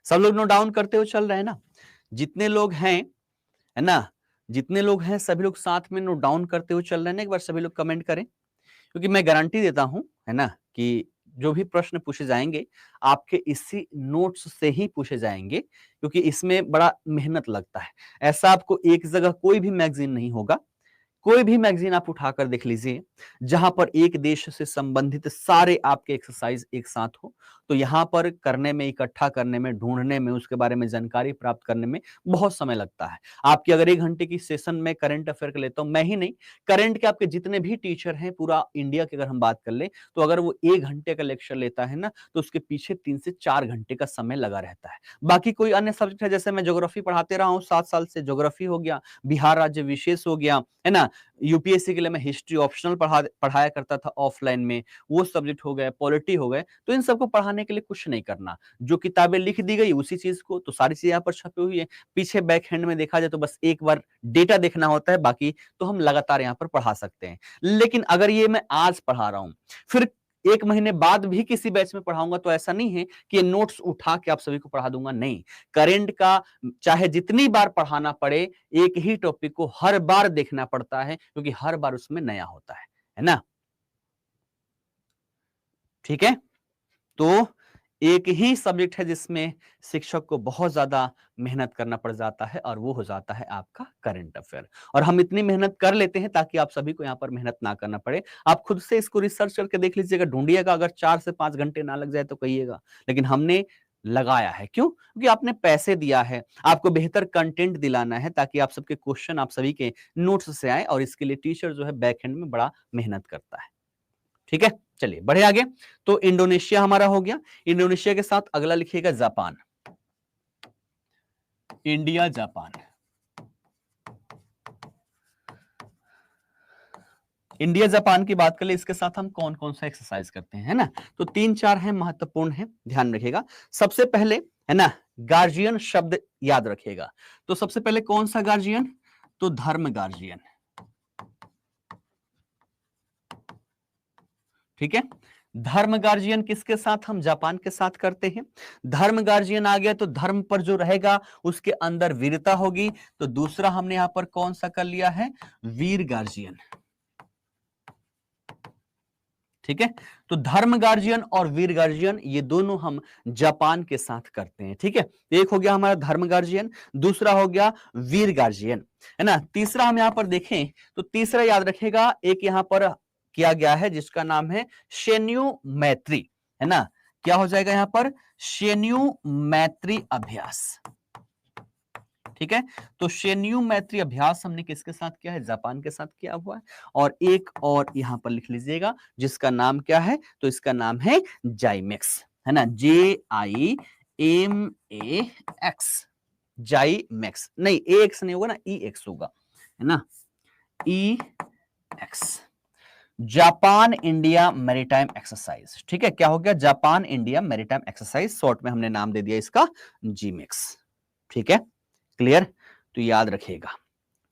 सब लोग नोट डाउन करते हुए चल रहे हैं ना, जितने लोग हैं, है ना, जितने लोग हैं सभी लोग साथ में नोट डाउन करते हुए चल रहे हैं ना, एक बार सभी लोग कमेंट करें, क्योंकि मैं गारंटी देता हूं, है ना, कि जो भी प्रश्न पूछे जाएंगे आपके इसी नोट्स से ही पूछे जाएंगे, क्योंकि इसमें बड़ा मेहनत लगता है। ऐसा आपको एक जगह कोई भी मैगजीन नहीं होगा, कोई भी मैगजीन आप उठाकर देख लीजिए जहां पर एक देश से संबंधित सारे आपके एक्सरसाइज एक साथ हो, तो यहां पर करने में, इकट्ठा करने में, ढूंढने में, उसके बारे में जानकारी प्राप्त करने में बहुत समय लगता है। आपकी अगर 1 घंटे की सेशन में करंट अफेयर का लेता हूं, मैं ही नहीं, करंट के आपके जितने भी टीचर हैं पूरा इंडिया की अगर हम बात कर ले, तो अगर वो 1 घंटे का लेक्चर लेता है ना, तो उसके पीछे 3 से 4 घंटे का समय लगा रहता है। बाकी कोई अन्य सब्जेक्ट है, जैसे मैं ज्योग्राफी पढ़ाते रहा हूँ 7 साल से, ज्योग्राफी हो गया, बिहार राज्य विशेष हो गया, है ना, यूपीएससी के लिए मैं हिस्ट्री ऑप्शनल पढ़ाया करता था ऑफलाइन में, वो सब्जेक्ट हो गए, पॉलिटी हो गए, तो इन सबको पढ़ाने के लिए कुछ नहीं करना, जो किताबें लिख दी गई उसी चीज को, तो सारी चीजें यहाँ पर छपी हुई है, पीछे बैक हैंड में देखा जाए तो बस एक बार डेटा देखना होता है, बाकी तो हम लगातार यहाँ पर पढ़ा सकते हैं। लेकिन अगर ये मैं आज पढ़ा रहा हूं, फिर 1 महीने बाद भी किसी बैच में पढ़ाऊंगा, तो ऐसा नहीं है कि ये नोट्स उठा के आप सभी को पढ़ा दूंगा, नहीं, करेंट का चाहे जितनी बार पढ़ाना पड़े, एक ही टॉपिक को हर बार देखना पड़ता है, क्योंकि हर बार उसमें नया होता है ना। ठीक है, तो एक ही सब्जेक्ट है जिसमें शिक्षक को बहुत ज्यादा मेहनत करना पड़ जाता है, और वो हो जाता है आपका करंट अफेयर। और हम इतनी मेहनत कर लेते हैं ताकि आप सभी को यहाँ पर मेहनत ना करना पड़े। आप खुद से इसको रिसर्च करके देख लीजिएगा, ढूंढिएगा, अगर 4 से 5 घंटे ना लग जाए तो कहिएगा, लेकिन हमने लगाया है। क्यों? क्योंकि आपने पैसे दिया है, आपको बेहतर कंटेंट दिलाना है, ताकि आप सबके क्वेश्चन आप सभी के नोट्स से आए, और इसके लिए टीचर जो है बैक एंड में बड़ा मेहनत करता है। ठीक है, चलिए बढ़े आगे। तो इंडोनेशिया हमारा हो गया, इंडोनेशिया के साथ अगला लिखिएगा Japan. India Japan, India Japan की बात करें, इसके साथ हम कौन कौन सा एक्सरसाइज करते हैं, है ना, तो 3-4 है, महत्वपूर्ण है, ध्यान रखिएगा। सबसे पहले, है ना, गार्जियन शब्द याद रखिएगा। तो सबसे पहले कौन सा गार्जियन, तो धर्म गार्जियन। ठीक है, धर्म गार्जियन किसके साथ, हम जापान के साथ करते हैं। धर्म गार्जियन आ गया तो धर्म पर जो रहेगा उसके अंदर वीरता होगी, तो दूसरा हमने यहां पर कौन सा कर लिया है, वीर गार्जियन। ठीक है। तो धर्म गार्जियन और वीर गार्जियन ये दोनों हम जापान के साथ करते हैं। ठीक है, एक हो गया हमारा धर्म गार्जियन, दूसरा हो गया वीर गार्जियन, है ना। तीसरा हम यहां पर देखें तो तीसरा याद रखेगा, एक यहां पर किया गया है जिसका नाम है शेन्यू मैत्री, है ना। क्या हो जाएगा यहां पर? शेन्यू मैत्री अभ्यास। ठीक है, तो शेन्यू मैत्री अभ्यास हमने किसके साथ किया है? जापान के साथ किया हुआ है। और एक और यहां पर लिख लीजिएगा जिसका नाम क्या है? तो इसका नाम है जाइमेक्स, है ना। JIMAX, जाइमेक्स। नहीं, AX नहीं होगा ना, EX होगा, है ना, EX, Japan India maritime exercise. ठीक है, क्या हो गया? Japan India maritime exercise, short में हमने नाम दे दिया इसका जीमेक्स। ठीक है, क्लियर? तो याद रखिएगा।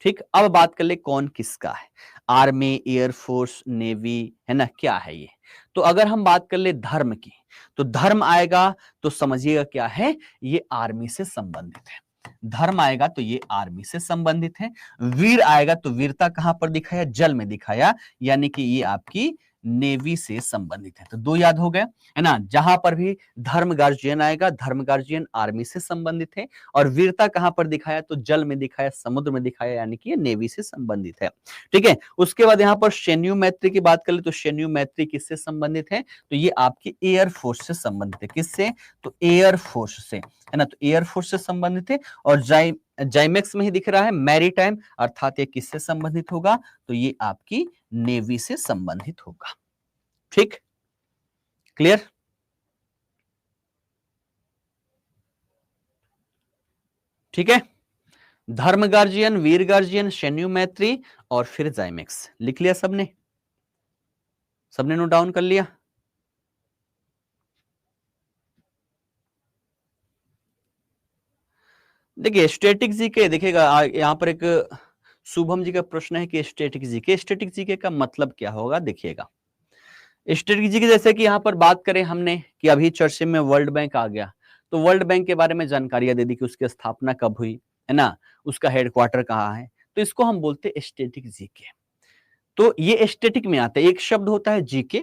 ठीक, अब बात कर ले कौन किसका है। आर्मी, एयरफोर्स, नेवी, है ना, क्या है ये? तो अगर हम बात कर ले धर्म की, तो धर्म आएगा तो समझिएगा क्या है, ये आर्मी से संबंधित है। धर्म आएगा तो ये आर्मी से संबंधित है। वीर आएगा तो वीरता कहां पर दिखाया? जल में दिखाया, यानी कि ये आपकी नेवी से संबंधित है। तो दो याद हो गए, है ना। जहां पर भी धर्म गार्जियन आएगा, धर्म गार्जियन आर्मी से संबंधित है। और वीरता कहां पर दिखाया? तो जल में दिखाया, समुद्र में दिखाया, यानी कि ये नेवी से संबंधित है। ठीक है, उसके बाद यहां पर शेन्यू मैत्री की बात कर ले तो शेन्यू मैत्री किससे संबंधित है? तो ये आपकी एयरफोर्स से संबंधित है। किससे? तो एयरफोर्स से, है ना। तो एयरफोर्स से संबंधित है। और जाइमेक्स में ही दिख रहा है मैरीटाइम, अर्थात ये किससे संबंधित होगा? तो ये आपकी नेवी से संबंधित होगा। ठीक, क्लियर? ठीक है, धर्म गार्जियन, वीर गार्जियन, शेन्यू मैत्री और फिर जाइमेक्स। लिख लिया सबने? सबने नोट डाउन कर लिया? देखिए स्टैटिक जीके, देखिएगा यहां पर एक शुभम जी का प्रश्न है कि स्टैटिक जीके का मतलब क्या होगा। देखिएगा स्टैटिक जीके, जैसे कि यहां पर बात करें हमने कि अभी चर्चे में वर्ल्ड बैंक आ गया, तो वर्ल्ड बैंक के बारे में जानकारियां दे दी कि उसकी स्थापना कब हुई, है ना, उसका हेडक्वार्टर कहाँ है। तो इसको हम बोलते हैं स्टैटिक जीके। तो ये स्टैटिक में आता है। एक शब्द होता है जीके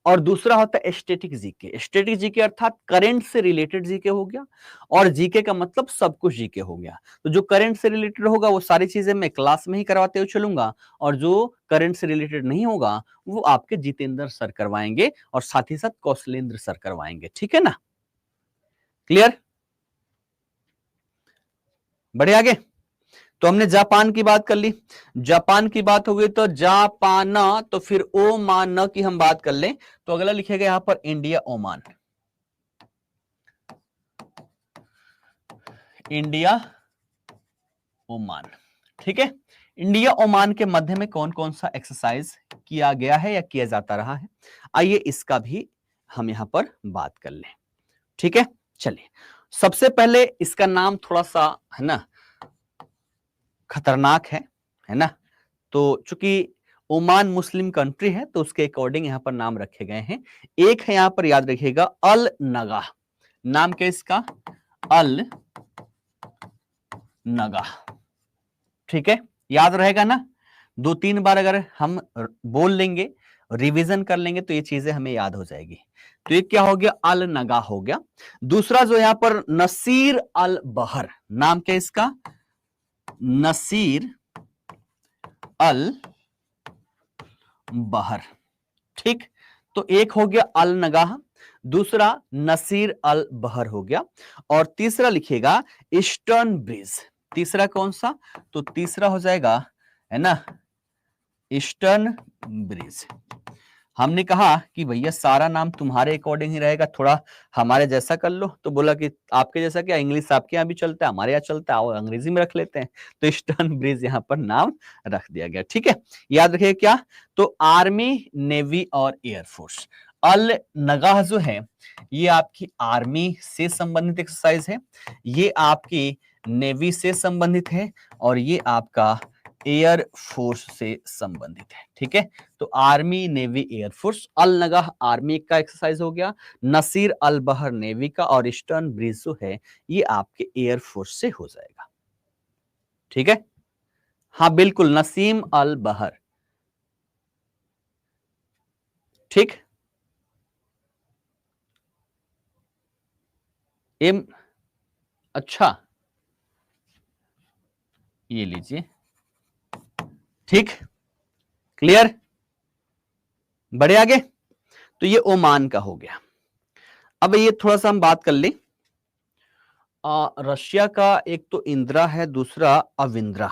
और दूसरा होता है स्टैटिक जीके। स्टैटिक जीके अर्थात करंट से रिलेटेड जीके हो गया, और जीके का मतलब सब कुछ जीके हो गया। तो जो करंट से रिलेटेड होगा वो सारी चीजें मैं क्लास में ही करवाते हुए चलूंगा, और जो करंट से रिलेटेड नहीं होगा वो आपके जितेंद्र सर करवाएंगे, और साथ ही साथ कौशलेंद्र सर करवाएंगे। ठीक है ना, क्लियर? बढ़े आगे। तो हमने जापान की बात कर ली, जापान की बात हो गई तो जापाना, तो फिर ओमान की हम बात कर लें तो अगला लिखेगा यहां पर इंडिया ओमान। इंडिया ओमान, ठीक है। इंडिया ओमान के मध्य में कौन कौन सा एक्सरसाइज किया गया है या किया जाता रहा है, आइए इसका भी हम यहां पर बात कर लें। ठीक है, चलिए सबसे पहले इसका नाम थोड़ा सा, है ना, खतरनाक है ना। तो चूंकि ओमान मुस्लिम कंट्री है तो उसके अकॉर्डिंग यहां पर नाम रखे गए हैं। एक है यहां पर याद रखिएगा अल नगा, नाम क्या इसका? अल नगा। ठीक है, याद रहेगा ना। दो तीन बार अगर हम बोल लेंगे, रिवीजन कर लेंगे तो ये चीजें हमें याद हो जाएगी। तो ये क्या हो गया? अल नगा हो गया। दूसरा जो यहां पर नसीर अल बहर, नाम क्या इसका? नसीर अल बहर। ठीक, तो एक हो गया अल नगाह, दूसरा नसीर अल बहर हो गया, और तीसरा लिखिएगा ईस्टर्न ब्रिज। तीसरा कौन सा? तो तीसरा हो जाएगा, है ना, ईस्टर्न ब्रिज। हमने कहा कि भैया सारा नाम तुम्हारे अकॉर्डिंग ही रहेगा, थोड़ा हमारे जैसा कर लो। तो बोला कि आपके जैसा क्या, इंग्लिश आपके यहाँ भी चलता है, हमारे यहाँ चलता है, और अंग्रेजी में रख लेते हैं। तो ईस्टर्न ब्रिज यहाँ पर नाम रख दिया गया। ठीक है, याद रखिए क्या? तो आर्मी, नेवी और एयरफोर्स। अल नगाह जो है ये आपकी आर्मी से संबंधित एक्सरसाइज है, ये आपकी नेवी से संबंधित है, और ये आपका एयर फोर्स से संबंधित है। ठीक है, तो आर्मी, नेवी, एयरफोर्स। अल नगाह आर्मी का एक्सरसाइज हो गया, नसीर अल बहर नेवी का, और ईस्टर्न ब्रिज जो है ये आपके एयरफोर्स से हो जाएगा। ठीक है, हाँ बिल्कुल, नसीम अल बहर। ठीक, एम, अच्छा ये लीजिए, ठीक, क्लियर, बढ़े आगे। तो ये ओमान का हो गया। अब ये थोड़ा सा हम बात कर लें, रशिया का एक तो इंदिरा है, दूसरा अविंद्रा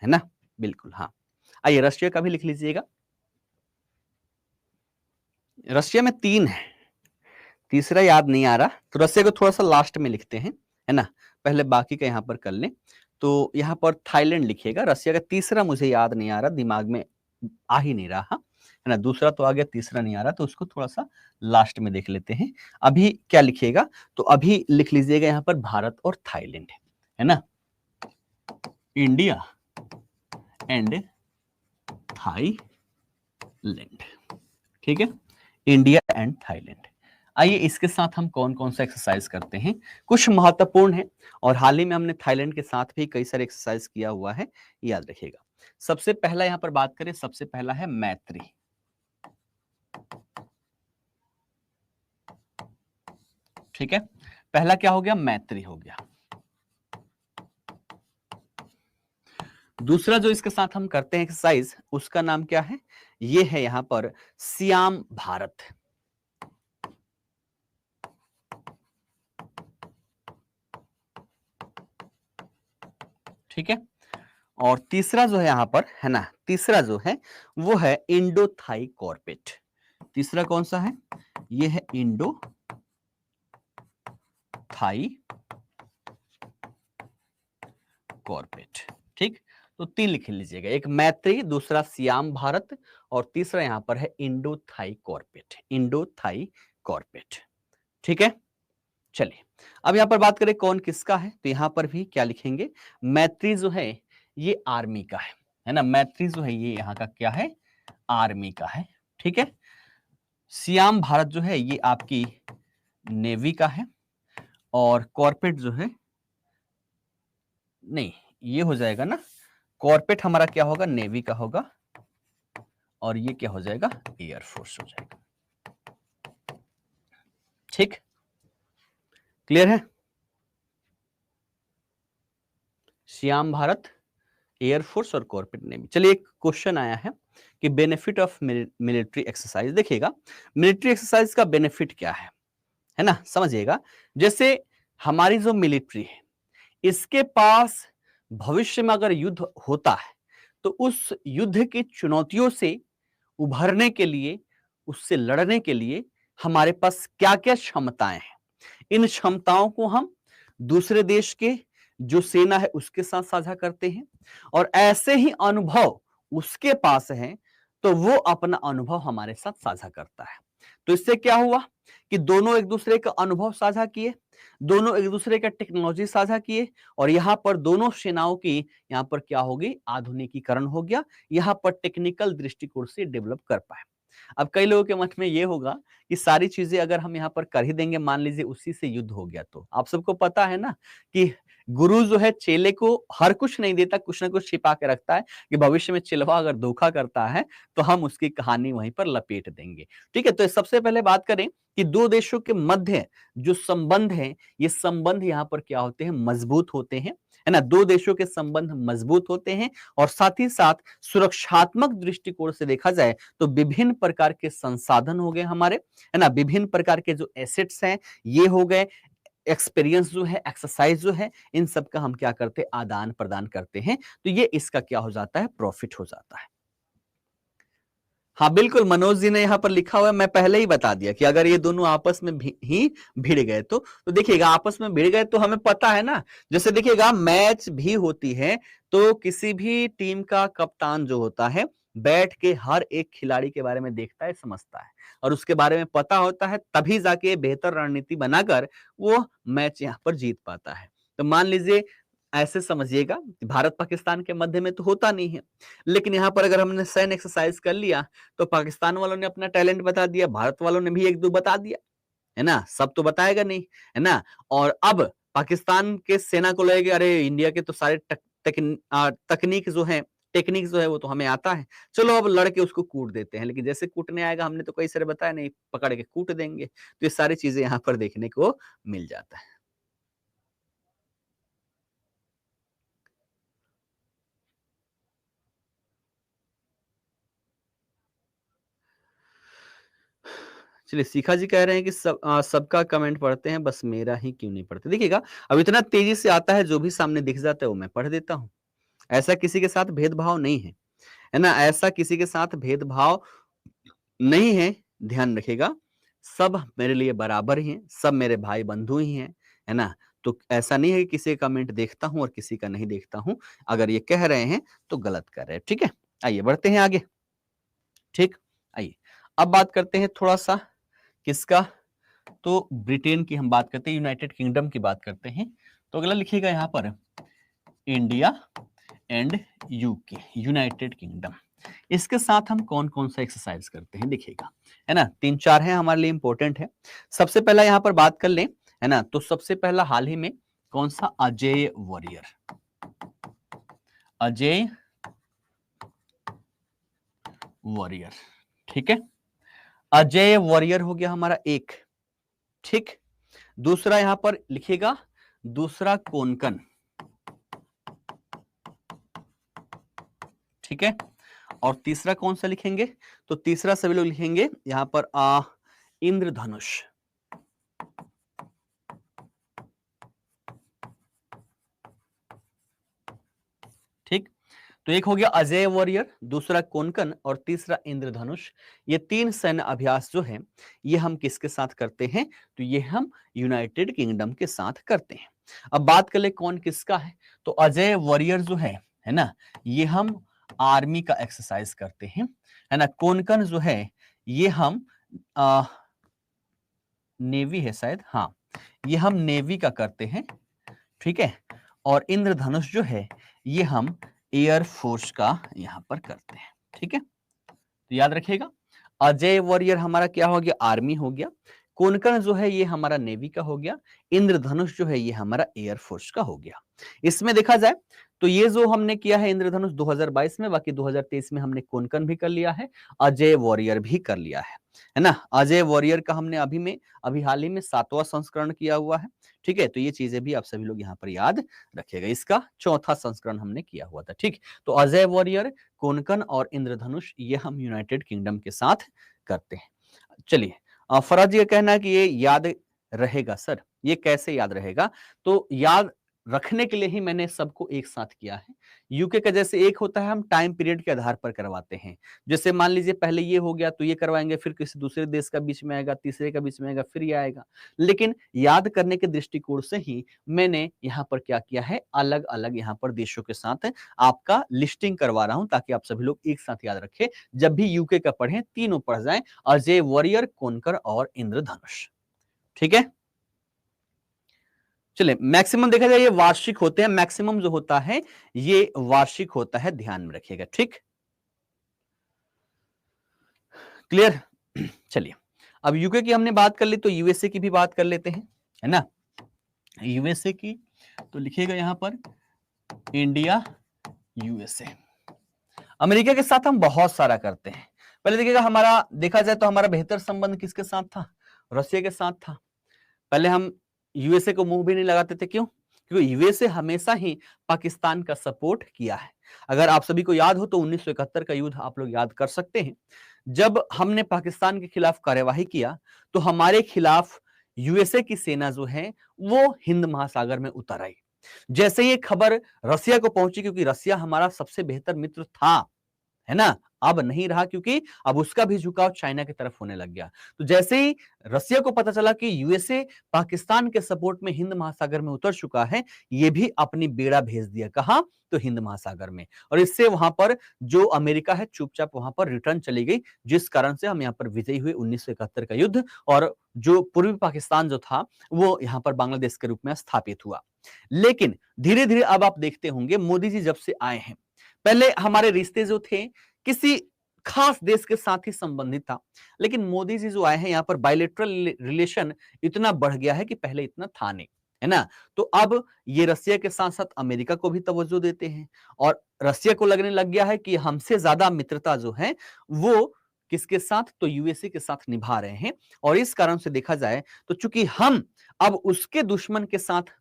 है ना, बिल्कुल हाँ। आइए रशिया का भी लिख लीजिएगा। रशिया में 3 है, तीसरा याद नहीं आ रहा, तो रसिया को थोड़ा सा लास्ट में लिखते हैं, है ना, पहले बाकी का यहां पर कर लें। तो यहां पर थाईलैंड लिखिएगा, रसिया का तीसरा मुझे याद नहीं आ रहा, दिमाग में आ ही नहीं रहा, है ना, दूसरा तो आ गया, तीसरा नहीं आ रहा, तो उसको थोड़ा सा लास्ट में देख लेते हैं। अभी क्या लिखिएगा, तो अभी लिख लीजिएगा यहाँ पर भारत और थाईलैंड, है ना, इंडिया एंड थाईलैंड, ठीक है, इंडिया एंड थाईलैंड। आइए इसके साथ हम कौन कौन सा एक्सरसाइज करते हैं, कुछ महत्वपूर्ण है, और हाल ही में हमने थाईलैंड के साथ भी कई सारे एक्सरसाइज किया हुआ है, याद रखिएगा। सबसे पहला यहां पर बात करें, सबसे पहला है मैत्री, ठीक है, पहला क्या हो गया, मैत्री हो गया। दूसरा जो इसके साथ हम करते हैं एक्सरसाइज, उसका नाम क्या है, ये है यहां पर सियाम भारत, ठीक है। और तीसरा जो है यहां पर, है ना, तीसरा जो है वो है इंडो थाई कॉर्पेट। तीसरा कौन सा है, ये है इंडो थाई कॉर्पेट, ठीक। तो 3 लिख लीजिएगा, एक मैत्री, दूसरा सियाम भारत, और तीसरा यहां पर है इंडो थाई कॉर्पेट, इंडो थाई कॉर्पेट, ठीक है। चलिए अब यहां पर बात करें कौन किसका है, तो यहां पर भी क्या लिखेंगे, मैत्री जो है ये आर्मी का है ना, मैत्री जो है ये यहां का क्या है, आर्मी का है, ठीक है। सियाम भारत जो है ये आपकी नेवी का है, और कॉर्पेट जो है, नहीं ये हो जाएगा ना, कॉर्पेट हमारा क्या होगा, नेवी का होगा, और ये क्या हो जाएगा, एयरफोर्स हो जाएगा, ठीक, क्लियर है। श्याम भारत, एयरफोर्स और कॉर्पोरेट नेवी। चलिए एक क्वेश्चन आया है कि बेनिफिट ऑफ मिलिट्री एक्सरसाइज, देखिएगा मिलिट्री एक्सरसाइज का बेनिफिट क्या है ना, समझिएगा। जैसे हमारी जो मिलिट्री है, इसके पास भविष्य में अगर युद्ध होता है, तो उस युद्ध की चुनौतियों से उभरने के लिए, उससे लड़ने के लिए हमारे पास क्या क्या क्षमताएं हैं, इन क्षमताओं को हम दूसरे देश के जो सेना है उसके साथ साझा करते हैं, और ऐसे ही अनुभव उसके पास है, तो वो अपना अनुभव हमारे साथ साझा करता है। तो इससे क्या हुआ कि दोनों एक दूसरे का अनुभव साझा किए, दोनों एक दूसरे का टेक्नोलॉजी साझा किए, और यहां पर दोनों सेनाओं की यहां पर क्या होगी, आधुनिकीकरण हो गया, यहां पर टेक्निकल दृष्टिकोण से डेवलप कर पाए। अब कई लोगों के मन में ये होगा कि सारी चीजें अगर हम यहाँ पर कर ही देंगे, मान लीजिए उसी से युद्ध हो गया, तो आप सबको पता है ना कि गुरु जो है चेले को हर कुछ नहीं देता, कुछ ना कुछ छिपा के रखता है, कि भविष्य में चिलवा अगर धोखा करता है तो हम उसकी कहानी वहीं पर लपेट देंगे, ठीक है। तो सबसे पहले बात करें कि दो देशों के मध्य जो संबंध है, ये संबंध यहाँ पर क्या होते हैं, मजबूत होते हैं, है ना, दो देशों के संबंध मजबूत होते हैं, और साथ ही साथ सुरक्षात्मक दृष्टिकोण से देखा जाए तो विभिन्न प्रकार के संसाधन हो गए हमारे, है ना, विभिन्न प्रकार के जो एसेट्स हैं ये हो गए, एक्सपीरियंस जो है, एक्सरसाइज जो है, इन सब का हम क्या करते हैं, आदान प्रदान करते हैं, तो ये इसका क्या हो जाता है, प्रॉफिट हो जाता है। हाँ बिल्कुल, मनोज जी ने यहाँ पर लिखा हुआ है, मैं पहले ही बता दिया कि अगर ये दोनों आपस में ही भिड़ गए, तो देखिएगा आपस में भिड़ गए तो हमें पता है ना, जैसे देखिएगा मैच भी होती है, तो किसी भी टीम का कप्तान जो होता है बैठ के हर एक खिलाड़ी के बारे में देखता है, समझता है, और उसके बारे में पता होता है, तभी जाके बेहतर रणनीति बनाकर वो मैच यहाँ पर जीत पाता है। तो मान लीजिए, ऐसे समझिएगा, भारत पाकिस्तान के मध्य में तो होता नहीं है, लेकिन यहाँ पर अगर हमने सैन्य एक्सरसाइज कर लिया, तो पाकिस्तान वालों ने अपना टैलेंट बता दिया, भारत वालों ने भी एक दो बता दिया, है ना, सब तो बताएगा नहीं, है ना। और अब पाकिस्तान के सेना को लगेगा, अरे इंडिया के तो सारे तकनीक जो है, टेक्निक जो है वो तो हमें आता है, चलो अब लड़के उसको कूट देते हैं, लेकिन जैसे कूटने आएगा, हमने तो कई सारे बताया नहीं, पकड़ के कूट देंगे, तो ये सारी चीजें यहाँ पर देखने को मिल जाता है। चलिए शिखा जी कह रहे हैं कि सबका कमेंट पढ़ते हैं, बस मेरा ही क्यों नहीं पढ़ते। देखिएगा, अब इतना तेजी से आता है, जो भी सामने दिख जाता है वो मैं पढ़ देता हूँ। ऐसा किसी के साथ भेदभाव नहीं है, है ना? ऐसा किसी के साथ भेदभाव नहीं है, ध्यान रखिएगा। सब मेरे लिए बराबर ही हैं, सब मेरे भाई बंधु ही हैं, है ना? तो ऐसा नहीं है कि किसी का कमेंट देखता हूँ और किसी का नहीं देखता हूँ। अगर ये कह रहे हैं तो गलत कर रहे हैं, ठीक है? आइए बढ़ते हैं आगे। ठीक, आइए अब बात करते हैं थोड़ा-सा किसका, तो ब्रिटेन की हम बात करते हैं, यूनाइटेड किंगडम की बात करते हैं। तो अगला लिखिएगा यहाँ पर India and UK, United kingdom. इसके साथ हम कौन-कौन सा एक्सरसाइज करते हैं देखिएगा, है ना? 3-4 है हमारे लिए इंपॉर्टेंट है। सबसे पहला यहाँ पर बात कर लें, है ना? तो सबसे पहला हाल ही में कौन सा, अजेय वॉरियर, अजेय वॉरियर, ठीक है? अजेय वॉरियर हो गया हमारा एक, ठीक। दूसरा यहां पर लिखिएगा, दूसरा कोंकण, ठीक है। और तीसरा कौन सा लिखेंगे, तो तीसरा सभी लोग लिखेंगे यहां पर इंद्रधनुष, ठीक। तो एक हो गया अजेय वॉरियर, दूसरा कोंकण और तीसरा इंद्रधनुष। ये 3 सैन्य अभ्यास जो है ये हम किसके साथ करते हैं, तो ये हम यूनाइटेड किंगडम के साथ करते हैं। अब बात कर ले कौन किसका है, तो अजेय वॉरियर जो है ना, ये हम आर्मी का एक्सरसाइज करते हैं, है ना। कोंकण जो है ये हम नेवी है शायद, हाँ, ये हम नेवी का करते हैं, ठीक है। और इंद्रधनुष जो है ये हम एयर फोर्स का यहां पर करते हैं, ठीक है। तो याद रखिएगा, अजय वॉरियर हमारा क्या हो गया, आर्मी हो गया। कोंकण जो है ये हमारा नेवी का हो गया। इंद्रधनुष जो है ये हमारा एयर फोर्स का हो गया। इसमें देखा जाए तो ये जो हमने किया है इंद्रधनुष 2022 में, बाकी 2023 में हमने कोंकण भी कर लिया है, अजय वॉरियर भी कर लिया है ना। अजय वॉरियर का हमने अभी हाल ही में 7वां संस्करण किया हुआ है, ठीक है। तो ये चीजें भी आप सभी लोग यहाँ पर याद रखिएगा। इसका 4था संस्करण हमने किया हुआ था, ठीक। तो अजय वॉरियर, कोंकण और इंद्रधनुष ये हम यूनाइटेड किंगडम के साथ करते हैं। चलिए, फराज जी का कहना है कि ये याद रहेगा। सर ये कैसे याद रहेगा, तो याद रखने के लिए ही मैंने सबको एक साथ किया है। यूके का जैसे एक होता है, हम टाइम पीरियड के आधार पर करवाते हैं। जैसे मान लीजिए पहले ये हो गया तो ये करवाएंगे, फिर किसी दूसरे देश का बीच में आएगा, तीसरे का बीच में आएगा, फिर ये आएगा। लेकिन याद करने के दृष्टिकोण से ही मैंने यहाँ पर क्या किया है, अलग अलग यहाँ पर देशों के साथ आपका लिस्टिंग करवा रहा हूं, ताकि आप सभी लोग एक साथ याद रखें। जब भी यूके का पढ़ें तीनों पढ़ जाएं, अजय वॉरियर, कोंकण और इंद्रधनुष, ठीक है। चलिए, मैक्सिमम देखा जाए ये वार्षिक होते हैं, मैक्सिमम जो होता है ये वार्षिक होता है, ध्यान में रखिएगा, ठीक। क्लियर। चलिए, अब यूके की हमने बात कर ली, तो यूएसए की भी बात कर लेते हैं, है ना। यूएसए की तो लिखिएगा यहां पर इंडिया यूएसए। अमेरिका के साथ हम बहुत सारा करते हैं। पहले देखिएगा, हमारा देखा जाए तो हमारा बेहतर संबंध किसके साथ था, रशिया के साथ था। पहले हम यूएसए को मुंह भी नहीं लगाते थे, क्यों, क्योंकि यूएसए हमेशा ही पाकिस्तान का सपोर्ट किया है। अगर आप सभी को याद हो तो 1971 का युद्ध आप लोग याद कर सकते हैं। जब हमने पाकिस्तान के खिलाफ कार्यवाही किया तो हमारे खिलाफ यूएसए की सेना जो है वो हिंद महासागर में उतर आई। जैसे ये खबर रसिया को पहुंची, क्योंकि रसिया हमारा सबसे बेहतर मित्र था, है ना, अब नहीं रहा, क्योंकि अब उसका भी झुकाव चाइना की तरफ होने लग गया। तो जैसे ही रसिया को पता चला कि यूएसए पाकिस्तान के सपोर्ट में हिंद महासागर में उतर चुका है, ये भी अपनी बेड़ा भेज दिया, कहां, तो हिंद महासागर में। और इससे वहां पर जो अमेरिका है चुपचाप वहां पर रिटर्न चली गई, जिस कारण से हम यहाँ पर विजयी हुए 1971 का युद्ध, और जो पूर्वी पाकिस्तान जो था वो यहाँ पर बांग्लादेश के रूप में स्थापित हुआ। लेकिन धीरे धीरे अब आप देखते होंगे, मोदी जी जब से आए हैं, पहले हमारे रिश्ते जो थे किसी खास देश के साथ ही संबंधित था, लेकिन मोदी जी जो आए हैं यहाँ पर बायलैटरल रिलेशन इतना बढ़ गया है कि पहले इतना था नहीं, है ना। तो अब ये रसिया के साथ साथ अमेरिका को भी तवज्जो देते हैं, और रसिया को लगने लग गया है कि हमसे ज्यादा मित्रता जो है वो किसके साथ, तो यूएसए के साथ निभा रहे हैं। और इस कारण से देखा जाए तो चूंकि हम अब उसके दुश्मन के साथ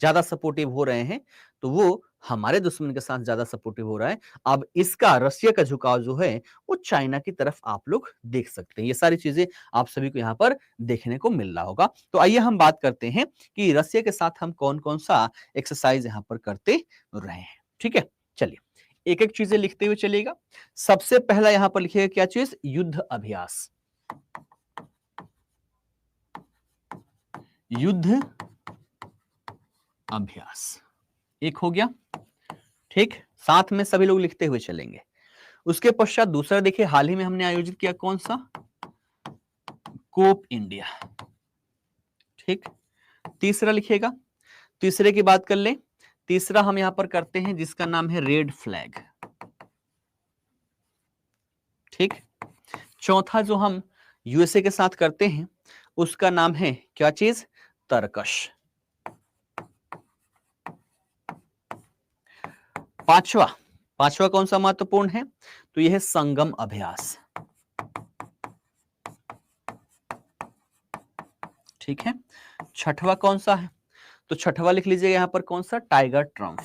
ज्यादा सपोर्टिव हो रहे हैं, तो वो हमारे दुश्मन के साथ ज्यादा सपोर्टिव हो रहा है। अब इसका रसिया का झुकाव जो है वो चाइना की तरफ आप लोग देख सकते हैं। ये सारी चीजें आप सभी को यहाँ पर देखने को मिल रहा होगा। तो आइए हम बात करते हैं कि रसिया के साथ हम कौन कौन सा एक्सरसाइज यहाँ पर करते रहे हैं। ठीक है, चलिए एक एक चीजें लिखते हुए चलिएगा। सबसे पहला यहां पर लिखिएगा क्या चीज, युद्ध अभ्यास। युद्ध अभ्यास एक हो गया, ठीक। साथ में सभी लोग लिखते हुए चलेंगे। उसके पश्चात दूसरा देखिए, हाल ही में हमने आयोजित किया कौन सा, कोप इंडिया, ठीक। तीसरा लिखिएगा, तीसरे की बात कर ले। तीसरा हम यहां पर करते हैं जिसका नाम है रेड फ्लैग, ठीक। चौथा जो हम यूएसए के साथ करते हैं उसका नाम है क्या चीज, तरकश। पांचवा कौन सा महत्वपूर्ण है, तो यह है संगम अभ्यास, ठीक है। छठवा कौन सा है, तो छठवा लिख लीजिएगा यहां पर कौन सा, टाइगर ट्रम्प,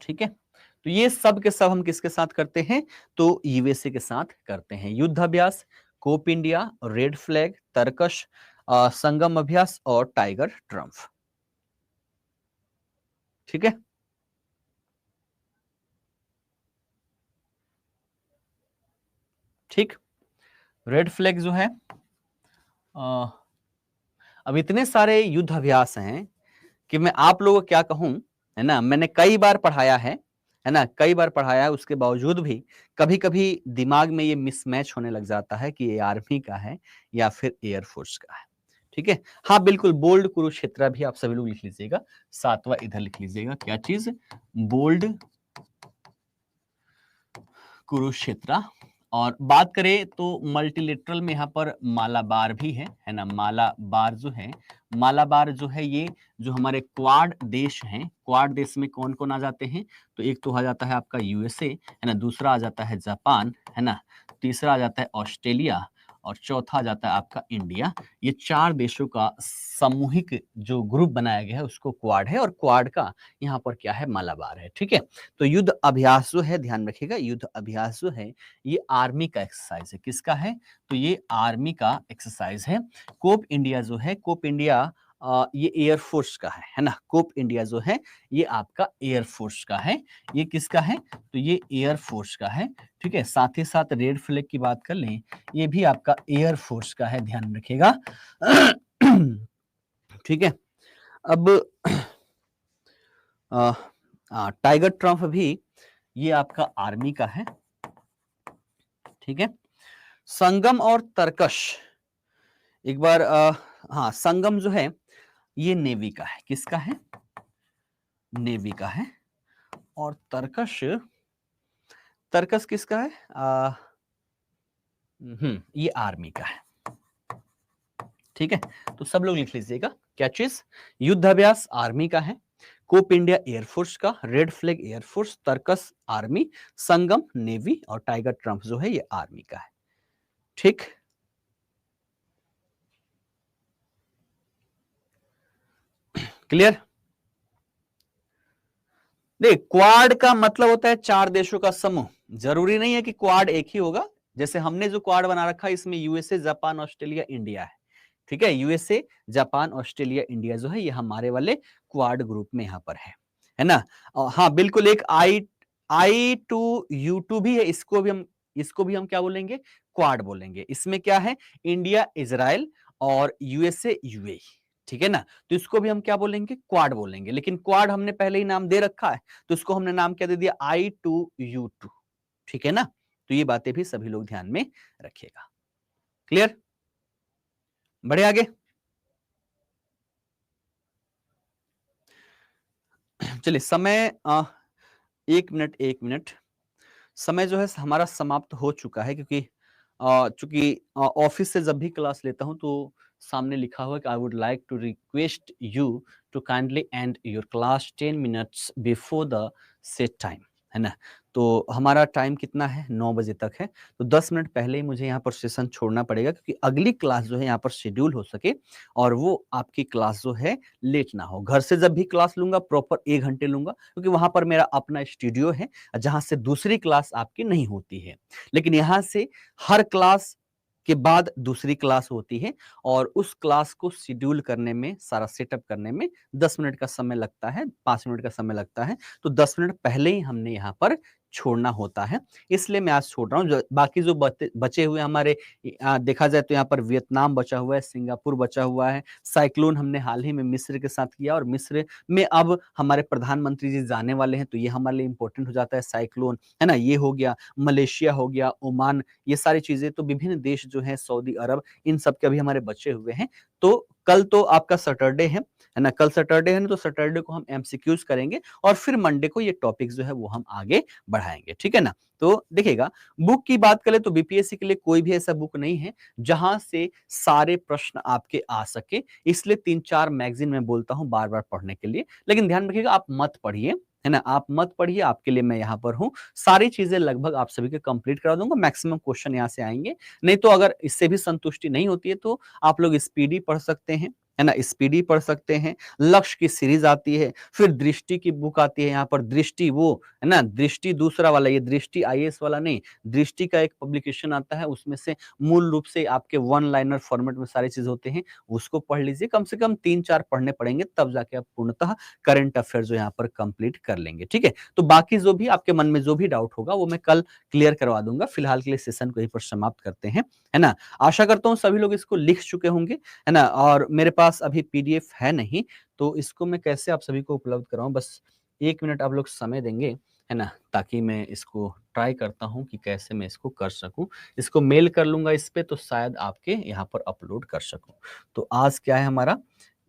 ठीक है। तो ये सब के सब हम किसके साथ करते हैं, तो यूएसए के साथ करते हैं। युद्ध अभ्यास, कोप इंडिया, रेड फ्लैग, तरकश, संगम अभ्यास और टाइगर ट्रम्प, ठीक है। ठीक, रेड फ्लैग जो है, अब इतने सारे युद्ध अभ्यास हैं कि मैं आप लोगों को क्या कहूं, है ना। मैंने कई बार पढ़ाया है ना, कई बार पढ़ाया है, उसके बावजूद भी कभी कभी दिमाग में ये मिसमैच होने लग जाता है कि ये आर्मी का है या फिर एयरफोर्स का है, ठीक है। हाँ बिल्कुल, बोल्ड कुरुक्षेत्र भी आप सभी लोग लिख लीजिएगा। सातवां इधर लिख लीजिएगा क्या चीज, बोल्ड कुरुक्षेत्र। और बात करें तो मल्टीलेटरल में यहाँ पर मालाबार भी है ना। मालाबार जो है ये जो हमारे क्वाड देश हैं, क्वाड देश में कौन कौन आ जाते हैं, तो एक तो आ जाता है आपका यूएसए, है ना। दूसरा आ जाता है जापान, है ना। तीसरा आ जाता है ऑस्ट्रेलिया और चौथा आ जाता है आपका इंडिया। ये चार देशों का सामूहिक जो ग्रुप बनाया गया है उसको क्वाड है, और क्वाड का यहाँ पर क्या है, मालाबार है, ठीक है। तो युद्ध अभ्यास जो है, ध्यान रखिएगा, युद्ध अभ्यास जो है ये आर्मी का एक्सरसाइज है। किसका है, तो ये आर्मी का एक्सरसाइज है। कोप इंडिया जो है, कोप इंडिया ये एयरफोर्स का है ना। कोप इंडिया जो है ये आपका एयरफोर्स का है। ये किसका है, तो ये एयरफोर्स का है, ठीक है। साथ ही साथ रेड फ्लैग की बात कर लें, ये भी आपका एयरफोर्स का है, ध्यान रखिएगा। ठीक है। अब टाइगर ट्रम्प भी ये आपका आर्मी का है, ठीक है। संगम और तरकश, एक बार हाँ, संगम जो है ये नेवी का है। किसका है, नेवी का है। और तरकश, तरकश किसका है, ये आर्मी का है, ठीक है। तो सब लोग लिख लीजिएगा क्या चीज, युद्धाभ्यास आर्मी का है, कोप इंडिया एयरफोर्स का, रेड फ्लैग एयरफोर्स, तरकस आर्मी, संगम नेवी और टाइगर ट्रम्प जो है ये आर्मी का है, ठीक। क्लियर। देख, क्वाड का मतलब होता है चार देशों का समूह। जरूरी नहीं है कि क्वाड एक ही होगा। जैसे हमने जो क्वाड बना रखा है इसमें यूएसए, जापान, ऑस्ट्रेलिया, इंडिया है, ठीक है। यूएसए, जापान, ऑस्ट्रेलिया, इंडिया जो है ये हमारे वाले क्वाड ग्रुप में यहां पर है ना। और हाँ बिल्कुल, एक I2U2 भी है, इसको भी हम क्या बोलेंगे, क्वाड बोलेंगे। इसमें क्या है, इंडिया, इजराइल और यूएसए, यूएई, ठीक है ना। तो इसको भी हम क्या बोलेंगे, क्वाड बोलेंगे। लेकिन क्वाड हमने पहले ही नाम दे रखा है तो इसको हमने नाम क्या दे दिया, I2U2, ठीक है ना। तो ये बातें भी सभी लोग ध्यान में रखिएगा। क्लियर, बढ़े आगे। चलिए, समय 1 मिनट समय जो है हमारा समाप्त हो चुका है, क्योंकि चूंकि ऑफिस से जब भी क्लास लेता हूं तो सामने लिखा हुआ है कि I would like to request you to kindly end your class 10 minutes before the set time, है ना? तो हमारा टाइम कितना है? 9 बजे तक है, तो 10 मिनट पहले ही मुझे यहाँ पर सेशन छोड़ना पड़ेगा क्योंकि अगली क्लास जो है यहाँ पर शेड्यूल हो सके और वो आपकी क्लास जो है लेट ना हो। घर से जब भी क्लास लूँगा प्रॉपर 1 घंटे लूँगा क्योंकि वहाँ पर मेरा अपना स्टूडियो है जहाँ से दूसरी क्लास आपकी नहीं होती है। लेकिन यहाँ से हर क्लास के बाद दूसरी क्लास होती है और उस क्लास को शेड्यूल करने में, सारा सेटअप करने में 10 मिनट का समय लगता है, 5 मिनट का समय लगता है। तो 10 मिनट पहले ही हमने यहाँ पर छोड़ना होता है, इसलिए मैं आज छोड़ रहा हूँ। ज बाकी जो बचे हुए हमारे देखा जाए तो यहाँ पर वियतनाम बचा हुआ है, सिंगापुर बचा हुआ है, साइक्लोन हमने हाल ही में मिस्र के साथ किया और मिस्र में अब हमारे प्रधानमंत्री जी जाने वाले हैं, तो ये हमारे लिए इम्पोर्टेंट हो जाता है साइक्लोन, है ना? ये हो गया, मलेशिया हो गया, ओमान, ये सारी चीज़ें तो विभिन्न देश जो हैं सऊदी अरब, इन सब के अभी हमारे बचे हुए हैं। तो कल तो आपका सैटरडे है ना? कल सैटरडे है ना, तो सैटरडे को हम एमसीक्यूज़ करेंगे और फिर मंडे को ये टॉपिक्स जो है वो हम आगे बढ़ाएँगे, ठीक है ना? तो देखिएगा, बुक की बात करें तो बीपीएससी के लिए कोई भी ऐसा बुक नहीं है, जहाँ से सारे प्रश्न आपके आ सके, इसलिए 3-4 मैगज़ीन मैं बोलता हूँ बार-बार पढ़ने के लिए। लेकिन ध्यान रखिएगा आप मत पढ़िए, है ना? आप मत पढ़िए, आपके लिए मैं यहाँ पर हूँ। सारी चीज़ें लगभग आप सभी के कंप्लीट करा दूँगा, मैक्सिमम क्वेश्चन यहाँ से आएँगे। नहीं तो अगर इससे भी संतुष्टि नहीं होती है तो आप लोग स्पीडी पढ़ सकते हैं, है ना? स्पीडी पढ़ सकते हैं, लक्ष्य की सीरीज़ आती है, फिर दृष्टि की बुक आती है यहाँ पर दृष्टि वो, है ना? दृष्टि दूसरा वाला, ये दृष्टि आईएएस वाला नहीं, दृष्टि का एक पब्लिकेशन आता है, उसमें से मूल रूप से आपके वन लाइनर फॉर्मेट में सारी चीज़ होते हैं, उसको पढ़ लीजिए। कम से कम 3-4 पढ़ने पड़ेंगे, तब जाके आप पूर्णतः करंट अफेयर जो यहाँ पर कंप्लीट कर लेंगे, ठीक है? तो बाकी जो भी आपके मन में जो भी डाउट होगा, वो मैं कल क्लियर करवा दूँगा। फिलहाल के लिए सेशन को यहीं पर समाप्त करते हैं, है ना? आशा करता हूँ सभी लोग इसको लिख चुके होंगे, है ना? और मेरे पास अभी पीडीएफ है नहीं, तो इसको मैं कैसे आप सभी को उपलब्ध कराऊँ? बस 1 मिनट आप लोग समय देंगे, है ना? ताकि मैं इसको ट्राई करता हूँ कि कैसे मैं इसको कर सकूँ। इसको मेल कर लूँगा इस पे तो शायद आपके यहाँ पर अपलोड कर सकूँ। तो आज क्या है हमारा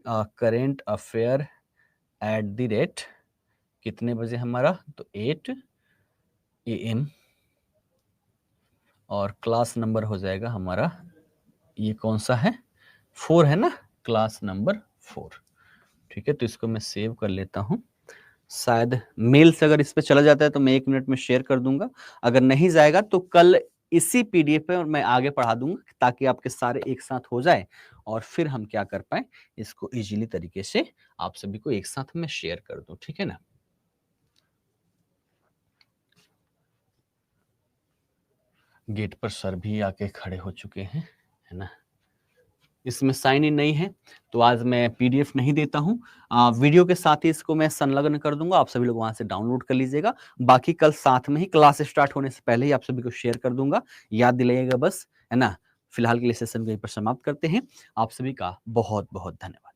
current affair at the rate कितने बजे हमारा? तो 8 एएम और क्लास नंबर हो जाएगा हमारा, ये कौन-सा है? 4 है ना? क्लास नंबर 4, ठीक है? तो इसको मैं सेव कर लेता हूँ। शायद मेल से अगर इस पे चला जाता है तो मैं 1 मिनट में शेयर कर दूँगा। अगर नहीं जाएगा तो कल इसी पीडीएफ पे मैं आगे पढ़ा दूँगा ताकि आपके सारे एक साथ हो जाए और फिर हम क्या कर पाएँ, इसको ईज़िली तरीके से आप सभी को एक साथ मैं शेयर कर दूँ, ठीक है ना? गेट पर सर भी आके खड़े हो चुके हैं, है ना? इसमें साइन इन नहीं है, तो आज मैं पीडीएफ नहीं देता हूँ। वीडियो के साथ ही इसको मैं संलग्न कर दूँगा, आप सभी लोग वहाँ से डाउनलोड कर लीजिएगा। बाकी कल साथ में ही क्लास स्टार्ट होने से पहले ही आप सभी को शेयर कर दूँगा, याद दिलाइएगा बस, है ना? फिलहाल के लिए सेशन को यहीं पर समाप्त करते हैं। आप सभी का बहुत-बहुत धन्यवाद।